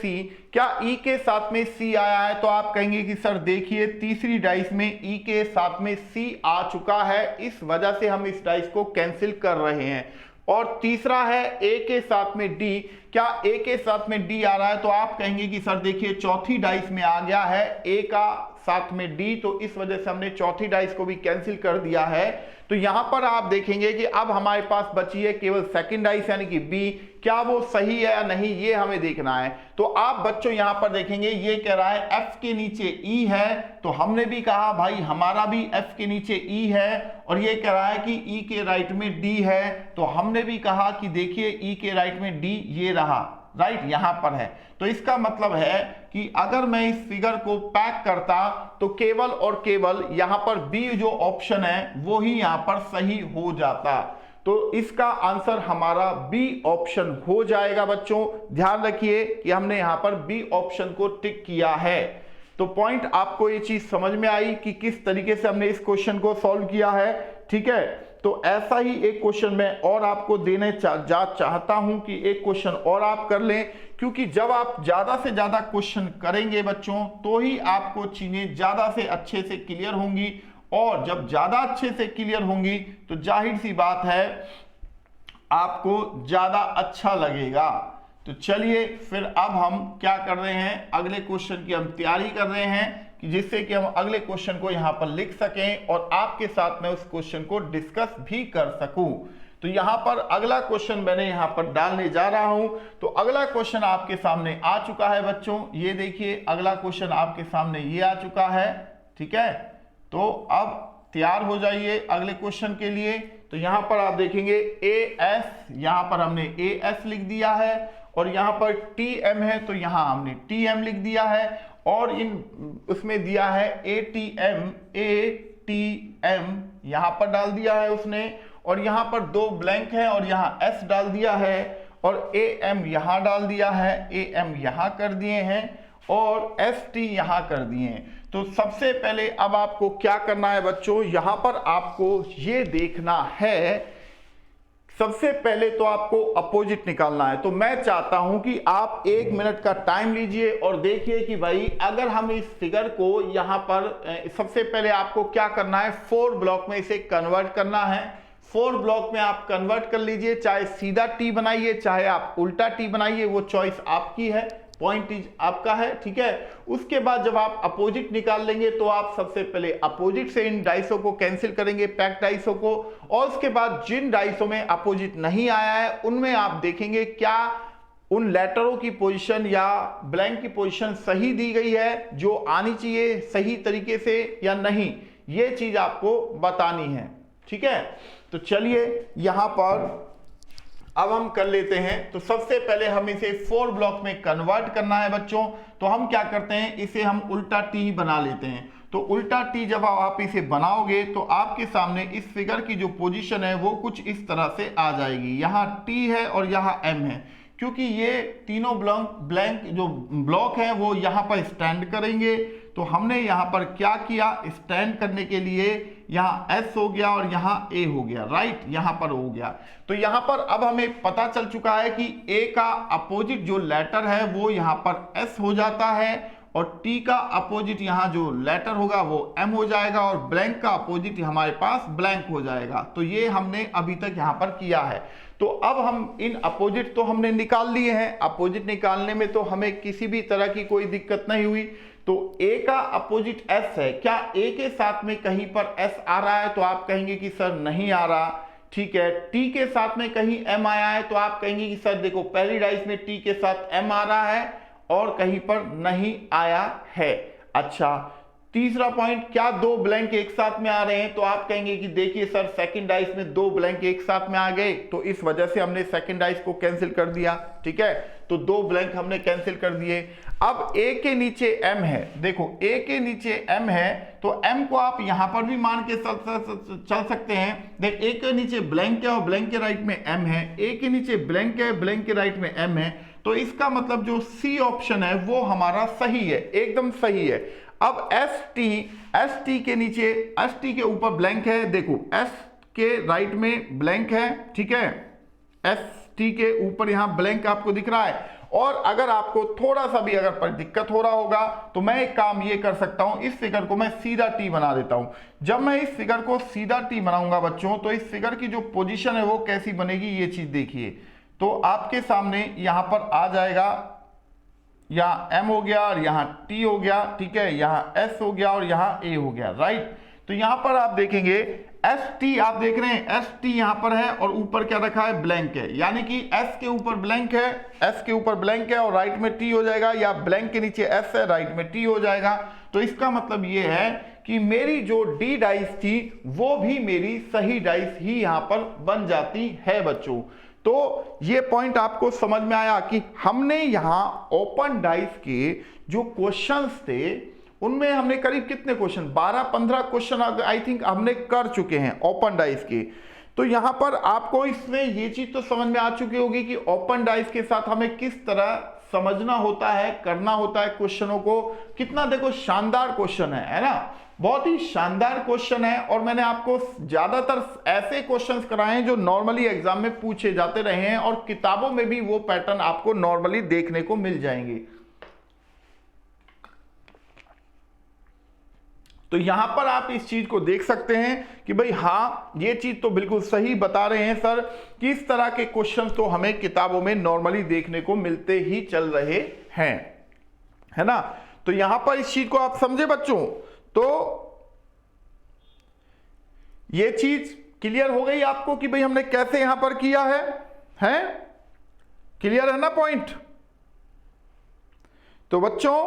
क्या E के साथ में C आया है? तो आप कहेंगे कि सर देखिए तीसरी डाइस में E के साथ में C आ चुका है, इस वजह से हम इस डाइस को कैंसिल कर रहे हैं। और तीसरा है A के साथ में D, क्या A के साथ में D आ रहा है? तो आप कहेंगे कि सर देखिए चौथी डाइस में आ गया है A का साथ में D, तो इस वजह से हमने चौथी डाइस को भी कैंसिल कर दिया है। तो यहां पर आप देखेंगे कि अब हमारे पास बची है केवल सेकंड डाइस यानी कि B, क्या वो सही है या नहीं ये हमें देखना है। तो आप बच्चों यहां पर देखेंगे ये कह रहा है F के नीचे E है, तो हमने भी कहा भाई हमारा भी F के नीचे E है, और ये कह रहा है कि E के राइट में D है, तो हमने भी कहा कि देखिए E के राइट में D ये रहा, राइट, यहां पर है। तो इसका मतलब है कि अगर मैं इस फिगर को पैक करता तो केवल और केवल यहां पर B जो ऑप्शन है वो ही यहां पर सही हो जाता। तो इसका आंसर हमारा B ऑप्शन हो जाएगा। बच्चों ध्यान रखिए कि हमने यहां पर B ऑप्शन को टिक किया है। तो पॉइंट आपको ये चीज समझ में आई कि किस तरीके से हमने इस क्वेश्चन को सॉल्व किया है। ठीक है, तो ऐसा ही एक क्वेश्चन मैं और आपको देने चाहता हूं कि एक क्वेश्चन और आप कर लें, क्योंकि जब आप ज्यादा से ज्यादा क्वेश्चन करेंगे बच्चों तो ही आपको चीजें ज्यादा से अच्छे से क्लियर होंगी, और जब ज्यादा अच्छे से क्लियर होंगी तो जाहिर सी बात है आपको ज्यादा अच्छा लगेगा। तो चलिए फिर अब हम क्या कर रहे हैं, अगले क्वेश्चन की हम तैयारी कर रहे हैं कि जिससे कि हम अगले क्वेश्चन को यहां पर लिख सकें और आपके साथ में उस क्वेश्चन को डिस्कस भी कर सकूं। तो यहां पर अगला क्वेश्चन मैंने यहां पर डालने जा रहा हूं। तो अगला क्वेश्चन आपके सामने आ चुका है बच्चों, ये देखिए अगला क्वेश्चन आपके सामने ये आ चुका है। ठीक है, तो अब तैयार हो जाइए अगले क्वेश्चन के लिए। तो यहां पर आप देखेंगे AS, यहां पर हमने AS लिख दिया है, और यहां पर TM है तो यहां हमने TM लिख दिया है, और उसमें दिया है ATM यहां पर डाल दिया है उसने, और यहां पर दो ब्लैंक है और यहां S डाल दिया है, और AM यहां डाल दिया है, AM यहां कर दिए हैं, और ST यहां कर दिए हैं। तो सबसे पहले अब आपको क्या करना है बच्चों, यहां पर आपको ये देखना है, सबसे पहले तो आपको अपोजिट निकालना है। तो मैं चाहता हूं कि आप 1 मिनट का टाइम लीजिए और देखिए कि भाई अगर हम इस फिगर को यहां पर सबसे पहले आपको क्या करना है, 4 ब्लॉक में इसे कन्वर्ट करना है। 4 ब्लॉक में आप कन्वर्ट कर लीजिए, चाहे सीधा T बनाइए चाहे आप उल्टा T बनाइए, वो चॉइस आपकी है। पॉइंट इज आपका है, ठीक है। उसके बाद जब आप अपोजिट निकाल लेंगे तो आप सबसे पहले अपोजिट से इन डाइसों को कैंसिल करेंगे, पैक्ड डाइसों को, और उसके बाद जिन डाइसों में अपोजिट नहीं आया है उनमें आप देखेंगे क्या उन लेटरों की पोजीशन या ब्लैंक की पोजीशन सही दी गई है जो आनी चाहिए सही तरीके से या नहीं, ये चीज आपको बतानी है, ठीक है। तो चलिए यहां पर अब हम कर लेते हैं। तो सबसे पहले हम इसे 4 ब्लॉक में कन्वर्ट करना है बच्चों। तो हम क्या करते हैं, इसे हम उल्टा टी बना लेते हैं। तो उल्टा टी जब आप इसे बनाओगे तो आपके सामने इस फिगर की जो पोजीशन है वो कुछ इस तरह से आ जाएगी। यहाँ टी है और यहाँ एम है, क्योंकि ये तीनों ब्लैंक जो ब्लॉक है वो यहाँ पर स्टैंड करेंगे। तो हमने यहाँ पर क्या किया, स्टैंड करने के लिए यहाँ एस हो गया और यहाँ ए हो गया, राइट, यहाँ पर हो गया। तो यहाँ पर अब हमें पता चल चुका है कि ए का अपोजिट जो लेटर है वो यहाँ पर एस हो जाता है, और टी का अपोजिट यहाँ जो लेटर होगा वो एम हो जाएगा, और ब्लैंक का अपोजिट हमारे पास ब्लैंक हो जाएगा। तो ये हमने अभी तक यहाँ पर किया है। तो अब हम इन अपोजिट तो हमने निकाल लिए हैं, अपोजिट निकालने में तो हमें किसी भी तरह की कोई दिक्कत नहीं हुई। तो ए का अपोजिट एस है, क्या ए के साथ में कहीं पर एस आ रहा है, तो आप कहेंगे कि सर नहीं आ रहा, ठीक है। टी के साथ में कहीं एम आया है, तो आप कहेंगे कि सर देखो पहली डाइस में टी के साथ एम आ रहा है और कहीं पर नहीं आया है। अच्छा, तीसरा पॉइंट, क्या 2 ब्लैंक एक साथ में आ रहे हैं, तो आप कहेंगे कि देखिए सर सेकंड डाइस में 2 ब्लैंक एक साथ में आ गए, तो इस वजह से हमने सेकंड डाइस को कैंसिल कर दिया, ठीक है। तो 2 ब्लैंक हमने कैंसिल कर दिए। अब ए के नीचे एम है, देखो ए के नीचे एम है, तो एम को आप यहां पर भी मान के चल सकते हैं। देख, ए के नीचे ब्लैंक है और ब्लैंक के राइट में एम है, ए के नीचे ब्लैंक है, ब्लैंक के राइट में एम है, तो इसका मतलब जो सी ऑप्शन है वो हमारा सही है, एकदम सही है। अब एस टी के नीचे, एस टी के ऊपर ब्लैंक है, देखो एस के राइट में ब्लैंक है, ठीक है, एस टी के ऊपर यहां ब्लैंक आपको दिख रहा है। और अगर आपको थोड़ा सा भी अगर पर दिक्कत हो रहा होगा तो मैं एक काम ये कर सकता हूं, इस फिगर को मैं सीधा टी बना देता हूं। जब मैं इस फिगर को सीधा टी बनाऊंगा बच्चों, तो इस फिगर की जो पोजीशन है वो कैसी बनेगी, ये चीज देखिए। तो आपके सामने यहां पर आ जाएगा, यहाँ एम हो गया और यहाँ टी हो गया, ठीक है, यहाँ एस हो गया और यहाँ ए हो गया, राइट। तो यहाँ पर आप देखेंगे एस टी, आप देख रहे हैं एस टी यहाँ पर है और ऊपर क्या रखा है, ब्लैंक है, यानी कि एस के ऊपर ब्लैंक है, एस के ऊपर ब्लैंक है और राइट में टी हो जाएगा, या ब्लैंक के नीचे एस है, राइट में टी हो जाएगा। तो इसका मतलब ये है कि मेरी जो डी डाइस थी वो भी मेरी सही डाइस ही यहाँ पर बन जाती है बच्चों। तो ये पॉइंट आपको समझ में आया कि हमने यहां ओपन डाइस के जो क्वेश्चंस थे उनमें हमने करीब कितने क्वेश्चन, 12-15 क्वेश्चन आई थिंक हमने कर चुके हैं ओपन डाइस के। तो यहां पर आपको इसमें ये चीज तो समझ में आ चुकी होगी कि ओपन डाइस के साथ हमें किस तरह समझना होता है, करना होता है क्वेश्चनों को। कितना देखो शानदार क्वेश्चन है ना, बहुत ही शानदार क्वेश्चन है। और मैंने आपको ज्यादातर ऐसे क्वेश्चंस कराए हैं जो नॉर्मली एग्जाम में पूछे जाते रहे हैं, और किताबों में भी वो पैटर्न आपको नॉर्मली देखने को मिल जाएंगे। तो यहां पर आप इस चीज को देख सकते हैं कि भाई हाँ, ये चीज तो बिल्कुल सही बता रहे हैं सर कि इस तरह के क्वेश्चन तो हमें किताबों में नॉर्मली देखने को मिलते ही चल रहे हैं, है ना। तो यहां पर इस चीज को आप समझे बच्चों। तो ये चीज क्लियर हो गई आपको कि भाई हमने कैसे यहां पर किया है, क्लियर है ना पॉइंट। तो बच्चों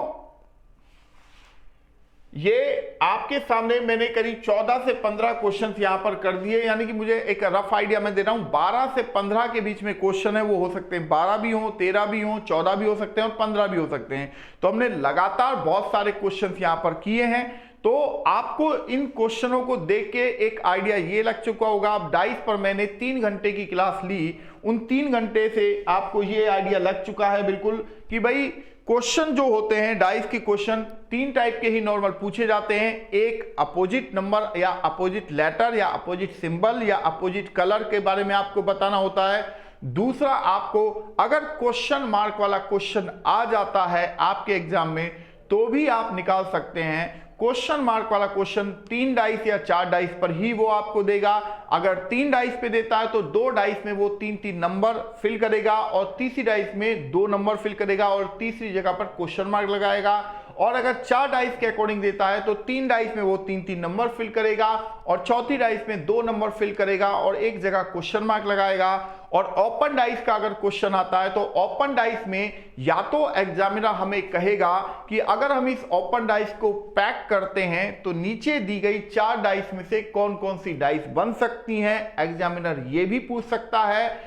ये आपके सामने मैंने करीब 14 से 15 क्वेश्चन यहां पर कर दिए, यानी कि मुझे एक रफ आइडिया मैं दे रहा हूं 12 से 15 के बीच में क्वेश्चन है, वो हो सकते हैं 12 भी हो, 13 भी हो, 14 भी हो सकते हैं और 15 भी हो सकते हैं। तो हमने लगातार बहुत सारे क्वेश्चन यहां पर किए हैं। तो आपको इन क्वेश्चनों को देख के एक आइडिया ये लग चुका होगा। अब डाइस पर मैंने 3 घंटे की क्लास ली, उन 3 घंटे से आपको ये आइडिया लग चुका है बिल्कुल कि भाई क्वेश्चन जो होते हैं डाइस के क्वेश्चन 3 टाइप के ही नॉर्मल पूछे जाते हैं। एक अपोजिट नंबर या अपोजिट लेटर या अपोजिट सिंबल या अपोजिट कलर के बारे में आपको बताना होता है। दूसरा, आपको अगर क्वेश्चन मार्क वाला क्वेश्चन आ जाता है आपके एग्जाम में तो भी आप निकाल सकते हैं क्वेश्चन मार्क वाला क्वेश्चन 3 डाइस या 4 डाइस पर ही वो आपको देगा। अगर 3 डाइस पे देता है तो 2 डाइस में वो 3-3 नंबर फिल करेगा और तीसरी डाइस में 2 नंबर फिल करेगा और तीसरी जगह पर क्वेश्चन मार्क लगाएगा। और अगर 4 डाइस के अकॉर्डिंग देता है तो 3 डाइस में वो 3-3 नंबर फिल करेगा और चौथी डाइस में 2 नंबर फिल करेगा और एक जगह क्वेश्चन मार्क लगाएगा। और ओपन डाइस का अगर क्वेश्चन आता है तो ओपन डाइस में या तो एग्जामिनर हमें कहेगा कि अगर हम इस ओपन डाइस को पैक करते हैं तो नीचे दी गई 4 डाइस में से कौन कौन सी डाइस बन सकती हैं। एग्जामिनर ये भी पूछ सकता है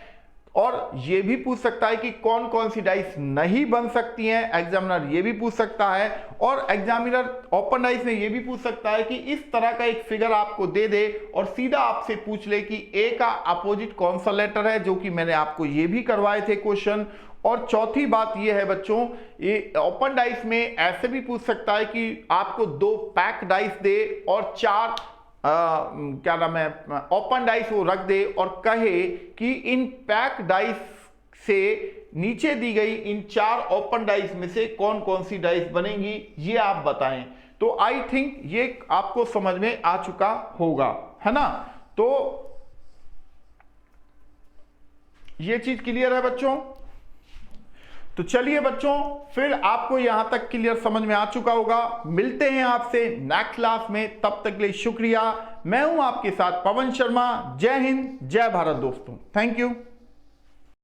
और ये भी पूछ सकता है कि कौन कौन सी डाइस नहीं बन सकती हैं। एग्जामिनर ये भी पूछ सकता है और एग्जामिनर ओपन डाइस में ये भी पूछ सकता है कि इस तरह का एक फिगर आपको दे दे और सीधा आपसे पूछ ले कि ए का अपोजिट कौन सा लेटर है, जो कि मैंने आपको ये भी करवाए थे क्वेश्चन। और चौथी बात ये है बच्चों, ये ओपन डाइस में ऐसे भी पूछ सकता है कि आपको 2 पैक डाइस दे और 4 क्या नाम है ओपन डाइस वो रख दे और कहे कि इन पैक डाइस से नीचे दी गई इन 4 ओपन डाइस में से कौन कौन सी डाइस बनेंगी, ये आप बताएं। तो आई थिंक ये आपको समझ में आ चुका होगा, है ना। तो ये चीज क्लियर है बच्चों। तो चलिए बच्चों, फिर आपको यहां तक क्लियर समझ में आ चुका होगा। मिलते हैं आपसे नेक्स्ट क्लास में, तब तक के लिए शुक्रिया। मैं हूं आपके साथ पवन शर्मा। जय हिंद, जय भारत दोस्तों, थैंक यू।